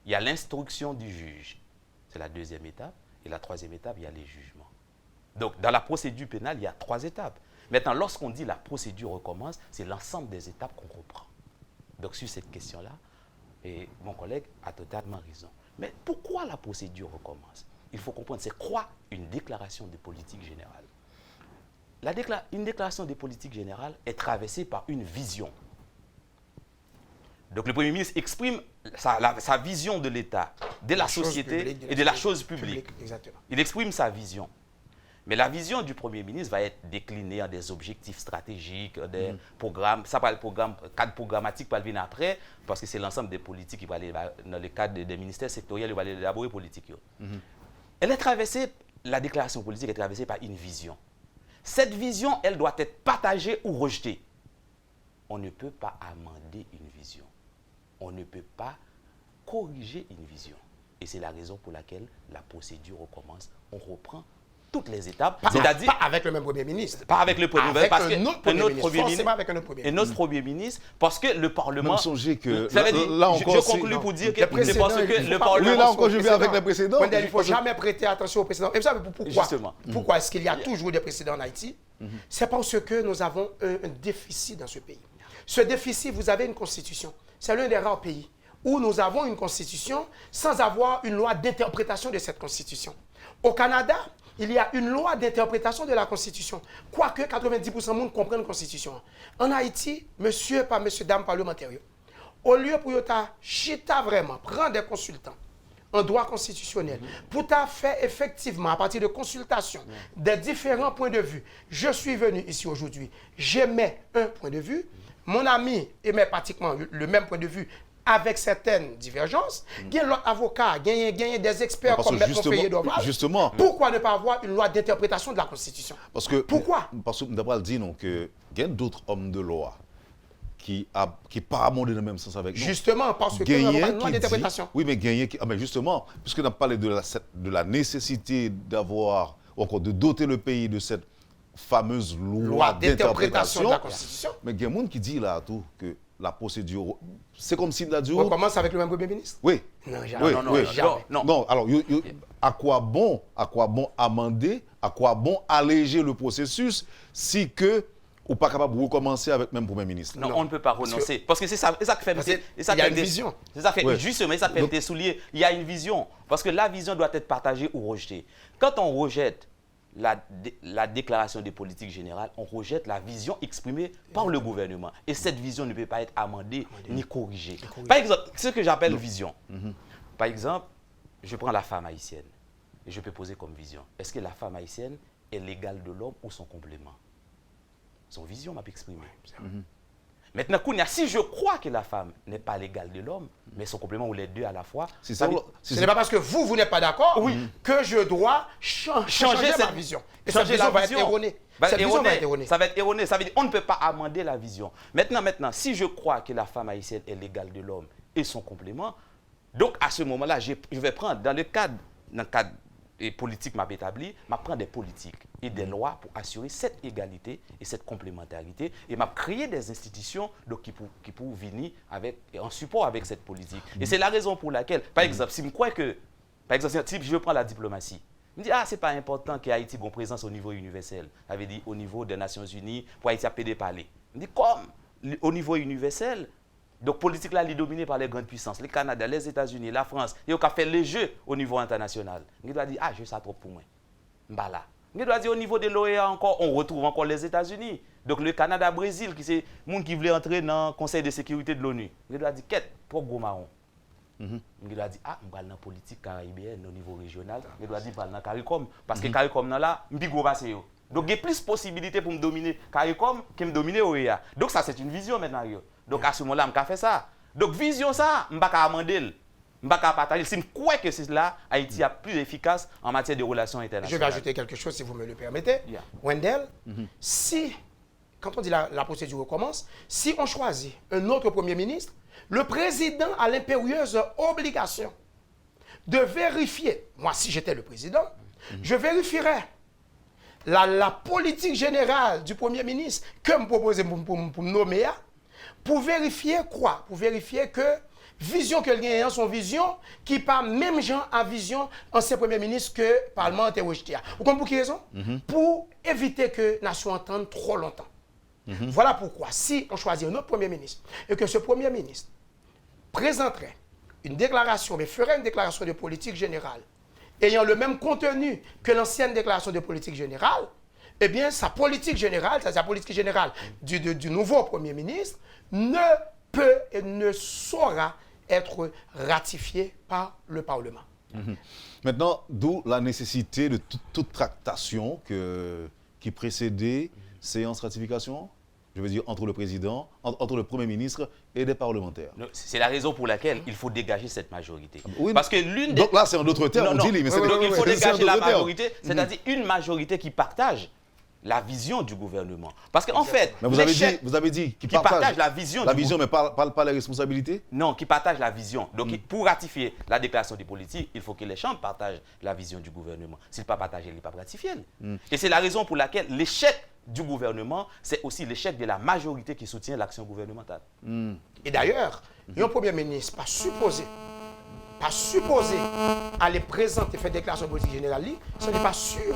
Il y a l'instruction du juge. C'est la deuxième étape. Et la troisième étape, il y a les jugements. Donc, dans la procédure pénale, il y a 3 étapes. Maintenant, lorsqu'on dit la procédure recommence, c'est l'ensemble des étapes qu'on reprend. Donc, sur cette question-là, mon collègue a totalement raison. Mais pourquoi la procédure recommence? Il faut comprendre, c'est quoi une déclaration de politique générale? Une déclaration de politique générale est traversée par une vision. Donc, le Premier ministre exprime sa vision de l'État, de la société et de la chose publique. Il exprime sa vision. Mais la vision du Premier ministre va être déclinée en des objectifs stratégiques, des programmes. Ça va être le cadre programmatique va venir après, parce que c'est l'ensemble des politiques qui va aller dans le cadre des ministères sectoriels, il va aller élaborer politique. Elle est traversée, la déclaration politique est traversée par une vision. Cette vision, elle doit être partagée ou rejetée. On ne peut pas amender une vision. On ne peut pas corriger une vision. Et c'est la raison pour laquelle la procédure recommence. On reprend toutes les étapes, c'est-à-dire pas avec le même Premier ministre. Pas avec le Premier ministre, parce que notre Premier ministre, parce que le Parlement. Même songez que là encore, je conclue pour dire que je pense que le Parlement. Oui, là encore, je vais avec les précédents. Il ne faut jamais prêter attention aux précédents. Et vous savez pourquoi? Justement. Pourquoi est-ce qu'il y a toujours des précédents en Haïti? C'est parce que nous avons un déficit dans ce pays. Ce déficit, vous avez une constitution. C'est l'un des rares pays où nous avons une constitution sans avoir une loi d'interprétation de cette constitution. Au Canada, il y a une loi d'interprétation de la Constitution. Quoique 90% de monde comprennent la Constitution. En Haïti, monsieur, dame parlementaire, au lieu pour chita vraiment, prendre des consultants en droit constitutionnel, pour faire effectivement, à partir de consultations, des différents points de vue, je suis venu ici aujourd'hui, j'émets un point de vue, mon ami émet pratiquement le même point de vue, avec certaines divergences, il y a l'autre avocat, il y a des experts comme M. Monfeuillet d'Oval. Justement. Pourquoi ne pas avoir une loi d'interprétation de la Constitution? Pourquoi? Parce que d'abord, dit non que il y a d'autres hommes de loi qui pas amendé dans le même sens avec nous. Justement, parce que nous n'avons pas une loi d'interprétation. Oui, mais gagner mais justement, puisque nous avons parlé de la nécessité d'avoir, encore de doter le pays de cette fameuse loi d'interprétation de la Constitution. Mais il y a des gens qui disent là tout que la procédure, c'est comme si la dure. On commence avec le même Premier ministre? Oui. Non, jamais. Non, alors, à quoi bon amender, à quoi bon alléger le processus si que ou pas capable de recommencer avec même Premier ministre? Non, on ne peut pas renoncer. Parce que c'est ça qui fait... Il y a une vision. C'est ça fait, justement, ça fait tes souliers. Il y a une vision. Parce que la vision doit être partagée ou rejetée. Quand on rejette la déclaration de politique générale, on rejette la vision exprimée par le gouvernement. Et cette vision ne peut pas être amendée ni corrigée. Par exemple, ce que j'appelle vision. Par exemple, je prends la femme haïtienne. Et je peux poser comme vision. Est-ce que la femme haïtienne est l'égale de l'homme ou son complément? Son vision m'a exprimé. Maintenant, si je crois que la femme n'est pas l'égale de l'homme, mais son complément ou les deux à la fois, C'est ça ça, veut- Ce n'est pas parce que vous n'êtes pas d'accord que je dois changer ma vision. Et cette vision va être erronée. Cette vision va être erronée. Ça va être erroné. Ça veut dire qu'on ne peut pas amender la vision. Maintenant, si je crois que la femme haïtienne est l'égale de l'homme et son complément, donc à ce moment-là, je vais prendre, dans le cadre politique m'a établi, m'a prendre des politiques et des lois pour assurer cette égalité et cette complémentarité et m'a créé des institutions donc, qui pour venir en support avec cette politique. Et c'est la raison pour laquelle, par exemple, si je prends la diplomatie, je me dis, c'est pas important qu'Haïti ait une présence au niveau universel. Ça veut dire au niveau des Nations Unies, pour Haïti a pu parler. Je me dis, comme au niveau universel, donc politique là, elle est dominée par les grandes puissances, les Canada, les États-Unis, la France. Ils ont fait les jeux au niveau international. On doit dire, je ça trop pour moi. Là. On doit dire au niveau de l'OEA encore, on retrouve encore les États-Unis. Donc le Canada, Brésil, qui c'est monde qui voulait entrer dans le Conseil de sécurité de l'ONU. On doit dire, quête, pour gros marron. On doit dire, on va dans la politique caribéenne au niveau régional. On doit dire, on va dans CARICOM. Parce que CARICOM là, on va passer. Donc il y a plus de possibilités pour me dominer CARICOM que me dominer OEA. Donc ça, c'est une vision maintenant. Donc à ce moment-là, je fais ça. Donc vision ça, je ne vais pas amender, je ne vais pas partager. Si je crois que c'est là, Haïti est plus efficace en matière de relations internationales. Je vais ajouter quelque chose si vous me le permettez. Wendell, si, quand on dit la procédure recommence, si on choisit un autre Premier ministre, le président a l'impérieuse obligation de vérifier, moi si j'étais le président, je vérifierais la politique générale du Premier ministre que me propose pour me nommer, pour vérifier quoi? Pour vérifier que vision que le a son vision qui pas même genre à vision ancien Premier ministre que le Parlement a rejeté. Vous comprenez pour quelle raison? Pour éviter que la nation entende trop longtemps. Voilà pourquoi, si on choisit un autre Premier ministre et que ce Premier ministre présenterait une déclaration, mais ferait une déclaration de politique générale ayant le même contenu que l'ancienne déclaration de politique générale, eh bien, sa politique générale, c'est-à-dire la politique générale du nouveau Premier ministre, ne peut et ne saura être ratifiée par le Parlement. Maintenant, d'où la nécessité de toute tractation qui précédait séance ratification, je veux dire entre le président, entre le Premier ministre et des parlementaires. C'est la raison pour laquelle il faut dégager cette majorité. Oui, parce que l'une des... Donc là, c'est en d'autres termes, on dit, mais c'est donc il faut dégager la majorité, termes. c'est-à-dire une majorité qui partage la vision du gouvernement. Parce qu'en fait, mais vous avez dit qui partage la vision mais pas les responsabilités. Non, qui partage la vision. Donc, pour ratifier la déclaration des politiques, il faut que les chambres partagent la vision du gouvernement. S'ils ne pas partagent, ils ne pas ratifier. Et c'est la raison pour laquelle l'échec du gouvernement, c'est aussi l'échec de la majorité qui soutient l'action gouvernementale. Et d'ailleurs, un Premier ministre pas supposé aller présenter, faire déclaration de politique générale, ce n'est pas sûr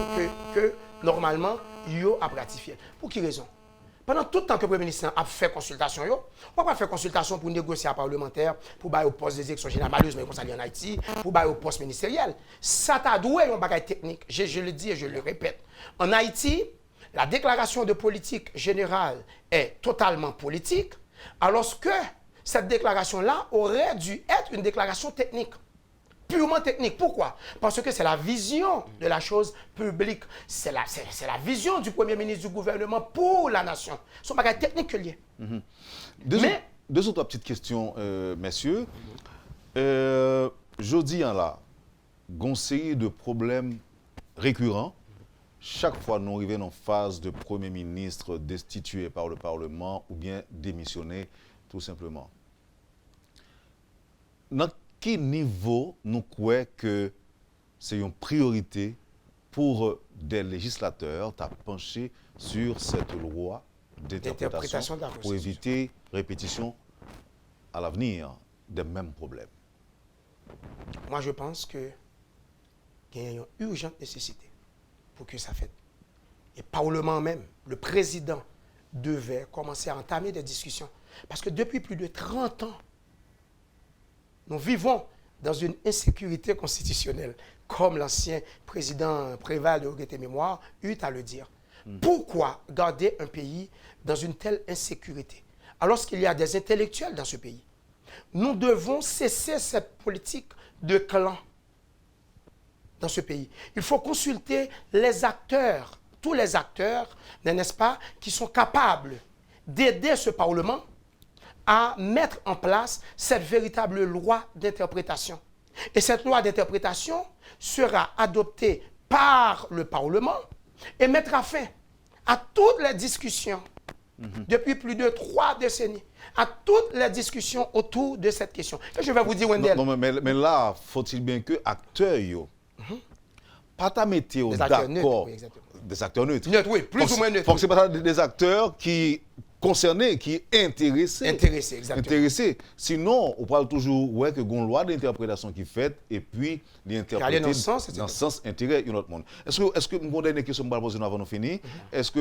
que normalement, il a ratifié. Pour quelle raison? Pendant tout le temps que le Premier ministre a fait consultation, on va faire consultation pour négocier à parlementaire, pour bailler au poste des élections générales, malheureusement, comme ça en Haïti, pour bailler au poste ministériel. Ça t'a doué un bagage technique. Je le dis et je le répète. En Haïti, la déclaration de politique générale est totalement politique, alors que cette déclaration-là aurait dû être une déclaration technique. Purement technique. Pourquoi? Parce que c'est la vision de la chose publique. C'est la vision du Premier ministre du gouvernement pour la nation. Son bagage technique que lié. Deux autres petites questions, messieurs. Je dis là, une série de problèmes récurrents. Chaque fois nous arrivons en phase de Premier ministre destitué par le Parlement ou bien démissionné, tout simplement. Dans quel niveau nous croyons que c'est une priorité pour des législateurs de pencher sur cette loi d'interprétation pour éviter répétition à l'avenir des mêmes problèmes? Moi, je pense qu'il y a une urgente nécessité pour que ça fasse. Et le Parlement même, le président devait commencer à entamer des discussions. Parce que depuis plus de 30 ans, nous vivons dans une insécurité constitutionnelle, comme l'ancien président Préval de Regretter Mémoire eut à le dire. Pourquoi garder un pays dans une telle insécurité? Alors qu'il y a des intellectuels dans ce pays. Nous devons cesser cette politique de clan dans ce pays. Il faut consulter les acteurs, tous les acteurs, n'est-ce pas, qui sont capables d'aider ce Parlement à mettre en place cette véritable loi d'interprétation. Et cette loi d'interprétation sera adoptée par le Parlement et mettra fin à toutes les discussions depuis plus de 3 décennies, à toutes les discussions autour de cette question. Et je vais vous dire, Wendell. Non, mais là, faut-il bien que acteurs, pas ta météo d'accord. Oui, exactement. Des acteurs neutres. Neutres, oui, plus ou moins neutres. Faut que ce pas des acteurs qui concernés, qui intéressés. Intéressés, exactement. Intéressés. Sinon, on parle toujours ouais, que une loi d'interprétation qui est faite et puis l'interpréter dans le sens, intérêt de notre monde. Est-ce que une dernière question que je vais poser avant de finir? Est-ce que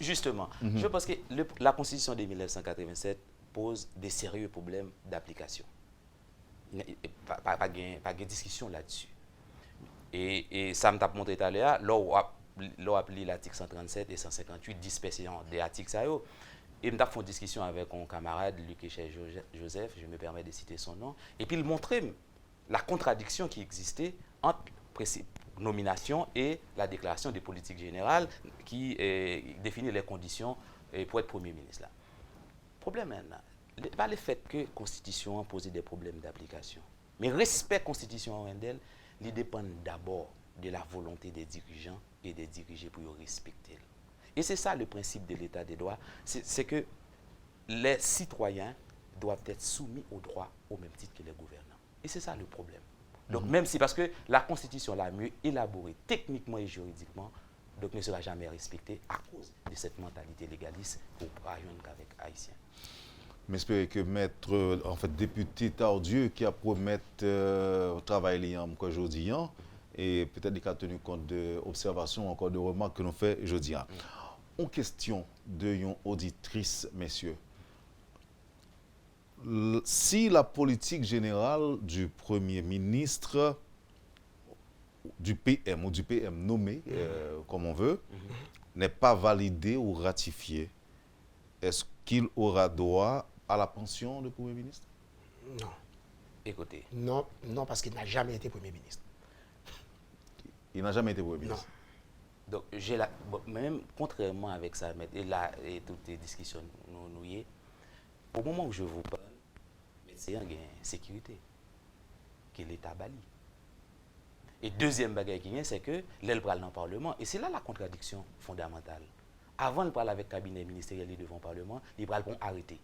Justement, je pense que la Constitution de 1987 pose des sérieux problèmes d'application. Pas de discussion là-dessus. Et ça me t'a montré tout à l'heure, là, appelé l'article 137 et 158, dispersion des articles, ça y est. Et je fait une discussion avec un camarade, Luc Joseph, je me permets de citer son nom, et puis il montrait la contradiction qui existait entre nomination et la déclaration des politiques générales qui définit les conditions pour être Premier ministre. Là. Le problème maintenant, pas le fait que la Constitution a posé des problèmes d'application, mais respect Constitution en Wendell, il dépend d'abord de la volonté des dirigeants et des dirigés pour respecter. Et c'est ça le principe de l'état des droits, c'est que les citoyens doivent être soumis aux droits au même titre que les gouvernants. Et c'est ça le problème. Donc même si, parce que la Constitution l'a mieux élaborée techniquement et juridiquement, donc ne sera jamais respectée à cause de cette mentalité légaliste pour rayon qu'avec Haïtiens. Mais j'espère que maître, en fait, député Tardieu qui a promis travail liant aujourd'hui, et peut-être qu'il a tenu compte d'observations, encore de remarques que nous faisons aujourd'hui. En question de une auditrice, messieurs, si la politique générale du Premier ministre, du PM ou du PM nommé, comme on veut, n'est pas validée ou ratifiée, est-ce qu'il aura droit à la pension de Premier ministre? Non. Écoutez. Non, parce qu'il n'a jamais été Premier ministre. Il n'a jamais été Premier ministre. Non. Donc, même contrairement avec ça, et toutes les discussions nous y est, au moment où je vous parle, c'est une sécurité que l'État bali. Et deuxième bagaille qui vient, c'est que l'aile parle dans le Parlement, et c'est là la contradiction fondamentale. Avant de parler avec le cabinet ministériel devant le Parlement, il parle pour arrêter.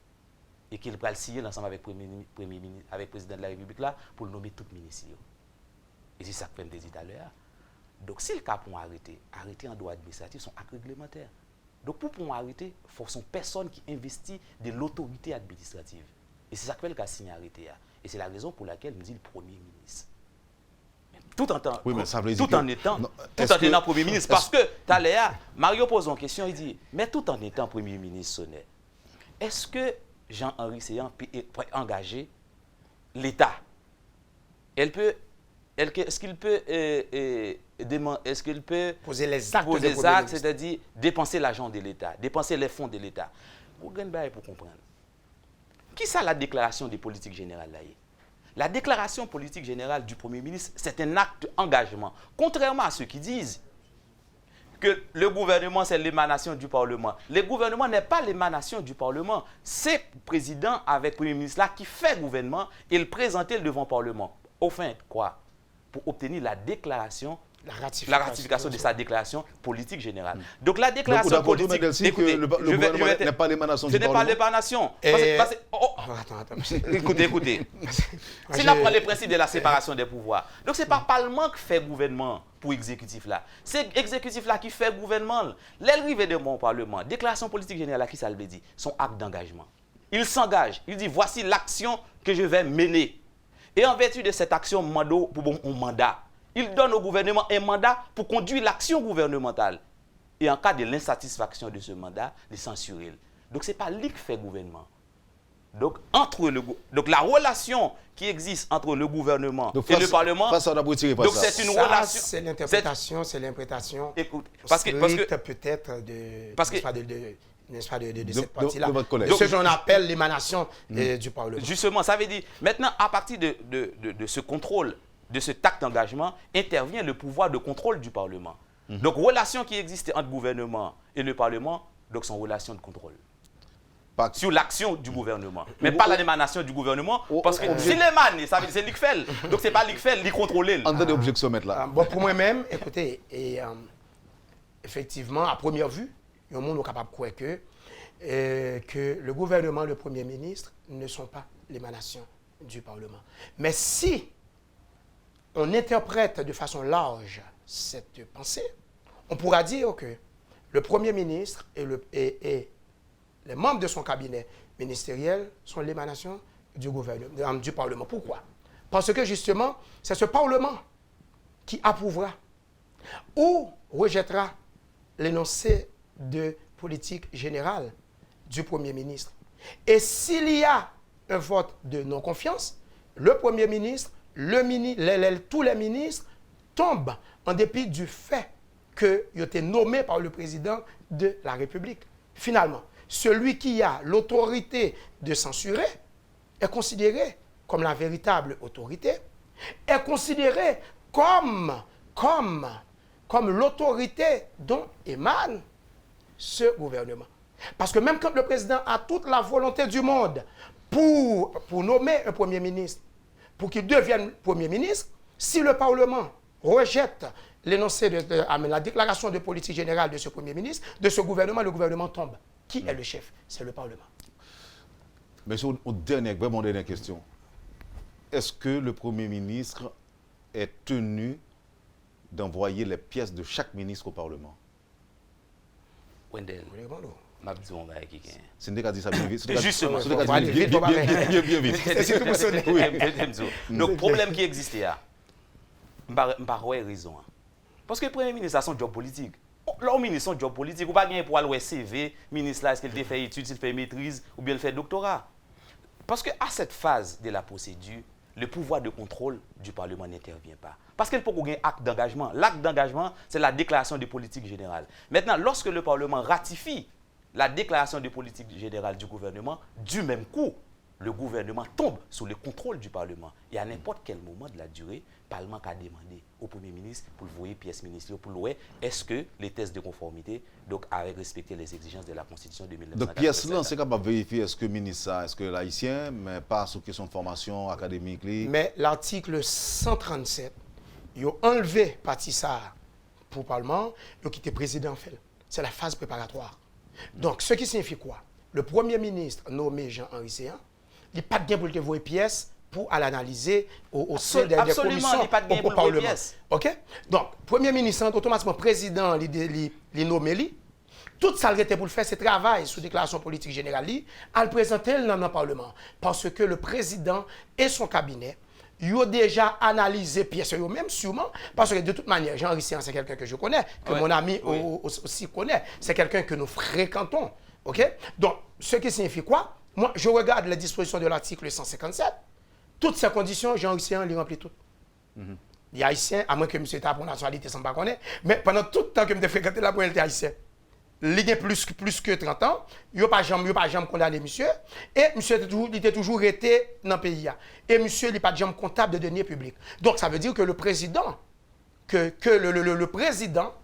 Et qu'il va signer ensemble avec le président de la République là, pour le nommer tout ministre. Et c'est ça que je me dit tout à l'heure. Donc, si le cas pour arrêter en droit administratif, sont actes réglementaires. Donc, pour arrêter, il faut une personne qui investit de l'autorité administrative. Et c'est ça que le cas signé arrêter. Et c'est la raison pour laquelle nous dit le Premier ministre. Tout en étant Premier ministre. Parce que, tout à l'heure, Mario pose une question, il dit, mais tout en étant Premier ministre, Sonnet, est-ce que Jean-Henri Séan peut engager l'État? Est-ce qu'il peut poser les actes, c'est-à-dire dépenser l'argent de l'État, dépenser les fonds de l'État? Vous gagnez pour comprendre. Qui ça la déclaration des politiques générales là? La déclaration politique générale du Premier ministre, c'est un acte d'engagement. Contrairement à ceux qui disent que le gouvernement, c'est l'émanation du Parlement. Le gouvernement n'est pas l'émanation du Parlement. C'est le président avec le Premier ministre là qui fait gouvernement et le présenter devant le Parlement. Au fin, quoi? Pour obtenir la déclaration, la ratification de sa déclaration politique générale. Donc la déclaration politique... Écoutez, le gouvernement n'est pas l'émanation du Parlement. Ce n'est pas l'émanation. Attends. Écoutez. C'est là le principe de la séparation des pouvoirs. Donc ce n'est pas le Parlement qui fait gouvernement pour l'exécutif là. C'est l'exécutif là qui fait gouvernement. L'arrivée de mon Parlement, déclaration politique générale, qui ça le dit, son acte d'engagement. Il s'engage. Il dit, voici l'action que je vais mener. Et en vertu de cette action, pour un mandat, il donne au gouvernement un mandat pour conduire l'action gouvernementale. Et en cas de l'insatisfaction de ce mandat, de censurer. Donc, ce n'est pas lui qui fait gouvernement. Donc, la relation qui existe entre le gouvernement et le Parlement, c'est une relation... C'est l'interprétation. Écoute, peut-être n'est-ce pas, de cette partie-là. Donc, ce qu'on appelle l'émanation du Parlement. Justement, ça veut dire, maintenant, à partir de ce contrôle, de cet acte d'engagement, intervient le pouvoir de contrôle du Parlement. Donc, relation qui existe entre le gouvernement et le Parlement, donc, sont relation de contrôle. sur l'action du gouvernement, mais pas l'émanation du gouvernement, parce que s'il émane, ça veut dire c'est lui qui fait. Donc c'est pas lui qui fait, lui contrôle. En des objections mettre là. Bon, pour moi-même, écoutez, effectivement, à première vue, il y a un monde est capable de croire que le gouvernement, le Premier ministre, ne sont pas l'émanation du Parlement. Mais si on interprète de façon large cette pensée, on pourra dire que le Premier ministre et les membres de son cabinet ministériel sont l'émanation du gouvernement, du Parlement. Pourquoi? Parce que justement, c'est ce Parlement qui approuvera ou rejettera l'énoncé de politique générale du Premier ministre. Et s'il y a un vote de non-confiance, le Premier ministre, tous les ministres tombent en dépit du fait qu'ils ont été nommés par le président de la République. Finalement, celui qui a l'autorité de censurer est considéré comme la véritable autorité, est considéré comme l'autorité dont émane ce gouvernement. Parce que même quand le président a toute la volonté du monde pour nommer un Premier ministre, pour qu'il devienne Premier ministre, si le Parlement rejette l'énoncé la déclaration de politique générale de ce Premier ministre, de ce gouvernement, le gouvernement tombe. Qui est le chef? C'est le Parlement. Mais sur une vraiment dernière question. Est-ce que le Premier ministre est tenu d'envoyer les pièces de chaque ministre au Parlement? Wendell, c'est une dit ça bien vite. Justement. Bien vite. C'est tout pour sonner. Donc, le problème qui existe là, je n'ai pas raison. Parce que le Premier ministre a son job politique. Le ministre a son job politique. Ou pas gagner pour aller CV, ministre là, est-ce qu'il fait études, s'il fait maîtrise ou bien il fait doctorat. Parce qu'à cette phase de la procédure, le pouvoir de contrôle du Parlement n'intervient pas. Parce qu'il faut qu'on ait un acte d'engagement. L'acte d'engagement, c'est la déclaration de politique générale. Maintenant, lorsque le Parlement ratifie la déclaration de politique générale du gouvernement, du même coup, le gouvernement tombe sous le contrôle du Parlement. Et à n'importe quel moment de la durée, le Parlement a demandé au Premier ministre pour le voir pièce ministérielle, pour le voir est-ce que les tests de conformité donc, avaient respecté les exigences de la Constitution de 1947. Donc, pièce là, c'est capable de vérifier est-ce que le ministre, est-ce que l'haïtien, mais pas sur question de formation académique. Mais l'article 137, il a enlevé partie ça pour le Parlement, il a quitté le président. C'est la phase préparatoire. Donc, ce qui signifie quoi? Le Premier ministre nommé Jean-Henri Séan, il n'a pas de gain pour le voir pièce pour l'analyser au sein des commissions au Parlement. OK? Donc, Premier ministre, automatiquement, président, il nommé lui. Tout ça était pour le faire, c'est travail sous déclaration politique générale, à le présenter dans le Parlement. Parce que le président et son cabinet, ils ont déjà analysé pièces, même sûrement, parce que de toute manière, Jean-Henri Séan, c'est quelqu'un que je connais, que mon ami aussi connaît. C'est quelqu'un que nous fréquentons. OK? Donc, ce qui signifie quoi? Moi, je regarde les dispositions de l'article 157. Toutes ces conditions, Jean-Henri Séan les remplit toutes. Les Haïtiens, à moins que M. Eta pour nationalité, sans pas connaître, mais pendant tout le temps que je fréquenté la pour haïtien, il a plus que 30 ans, il n'a pas jamais condamné monsieur, et monsieur était toujours été dans le pays. Et monsieur n'a pas jamais comptable de deniers publics. Donc ça veut dire que le président, le président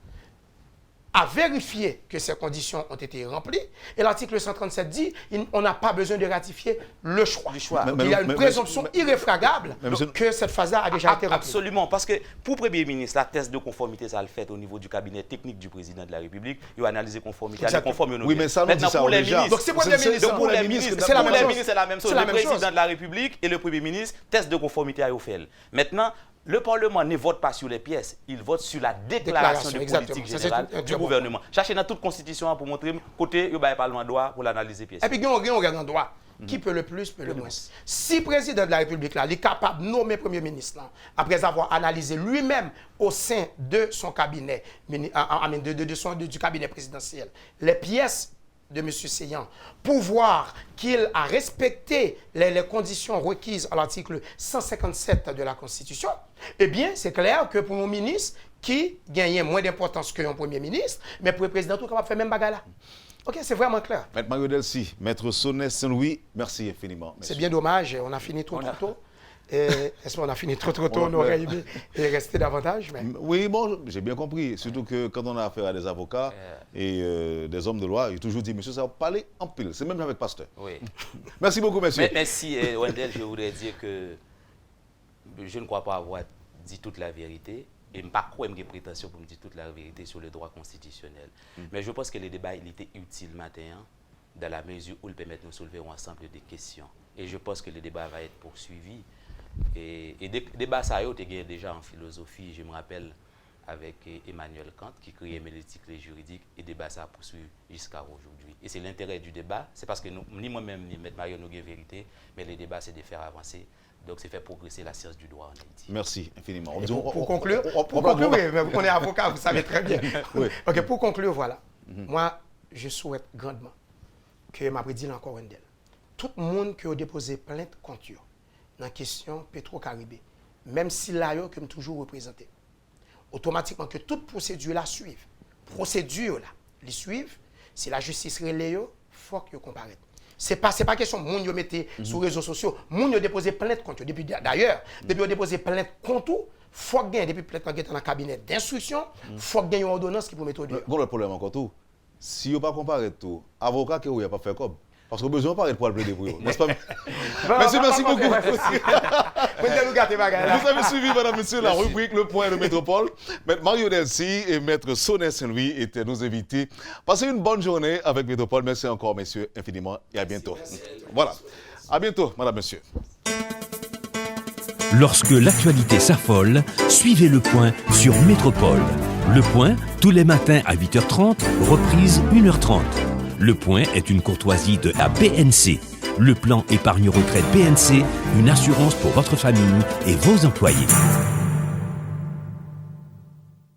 a vérifié que ces conditions ont été remplies. Et l'article 137 dit qu'on n'a pas besoin de ratifier le choix. Il y a une présomption irréfragable que cette phase-là a déjà été remplie. Absolument, parce que pour le Premier ministre, la test de conformité, ça le fait au niveau du cabinet technique du président de la République. Il a analysé conformité, elle est conforme au nom. Oui, mais ça, maintenant, pour les ministres, donc c'est pour les ministres, c'est la même chose. Le président de la République et le Premier ministre, test de conformité à fait. Maintenant, le Parlement ne vote pas sur les pièces, il vote sur la déclaration de politique générale du gouvernement. Cherchez dans toute constitution pour montrer côté le Parlement droit pour l'analyser pièces. Et puis, on regarde en droit. Qui peut le plus, peut le moins. Si le président de la République là, est capable de nommer Premier ministre, là, après avoir analysé lui-même au sein de son cabinet, du cabinet présidentiel, les pièces de M. Séan pour voir qu'il a respecté les conditions requises à l'article 157 de la Constitution, eh bien, c'est clair que pour un ministre qui gagne moins d'importance qu'un Premier ministre, mais pour le président, tout capable de faire même bagarre là. OK, c'est vraiment clair. Maître Mario Delcy, Maître Sonnet Saint-Louis, merci infiniment. C'est bien dommage, on a fini trop tôt. Est-ce qu'on a fini trop tôt, on aurait aimé rester davantage. Mais... Oui, bon, j'ai bien compris. Surtout que quand on a affaire à des avocats et des hommes de loi, il toujours dit, monsieur, ça va parler en pile. C'est même avec pasteur. Oui. Merci beaucoup, monsieur. Merci, Wendell. Je voudrais dire que je ne crois pas avoir dit toute la vérité. Et je ne pas quoi mes prétentions pour me dire toute la vérité sur le droit constitutionnel. Mais je pense que le débat il était utile matin, hein, dans la mesure où il permet de nous soulever ensemble des questions. Et je pense que le débat va être poursuivi. Et des débats, ça a été déjà en philosophie, je me rappelle, avec Emmanuel Kant, qui créait l'éthique et juridique, et le débat, ça a poursuivi jusqu'à aujourd'hui. Et c'est l'intérêt du débat, c'est parce que nous, ni moi-même, ni M. Mario, nous avons vérité, mais le débat, c'est de faire avancer. Donc, c'est faire progresser la science du droit en Haïti. Merci infiniment. Pour conclure, oui, mais on est avocat, vous savez très bien. Oui. OK, pour conclure, voilà. Moi, je souhaite grandement que, m'a dit encore Wendell, tout le monde qui a déposé plainte contre eux dans la question Petro-Caribé, même si là, que toujours représenté, automatiquement que toute procédure la suive. Procédure là, les suivent. Si la justice relève, il faut que comparaître. C'est pas question moun yo mettez sur les réseaux sociaux, moun yo déposé plainte contre depuis d'ailleurs, depuis déposé plainte contre faut que depuis plainte dans le cabinet d'instruction, faut que une ordonnance qui pour mettre au dehors. Le problème encore tout. Si on pas comparer tout, avocat qui a pas fait comme parce qu'on a besoin de parler pour le plaider pour eux, n'est-ce pas? Merci beaucoup. Vous avez suivi, madame, monsieur, la rubrique Le Point de Métropole. Maître Mario Delcy et Maître Sonet Saint-Louis étaient nos invités. Passez une bonne journée avec Métropole. Merci encore, messieurs, infiniment, et à bientôt. Voilà. À bientôt, madame, monsieur. Lorsque l'actualité s'affole, suivez Le Point sur Métropole. Le Point, tous les matins à 8h30, reprise 1h30. Le Point est une courtoisie de la BNC. Le plan épargne retraite BNC, une assurance pour votre famille et vos employés.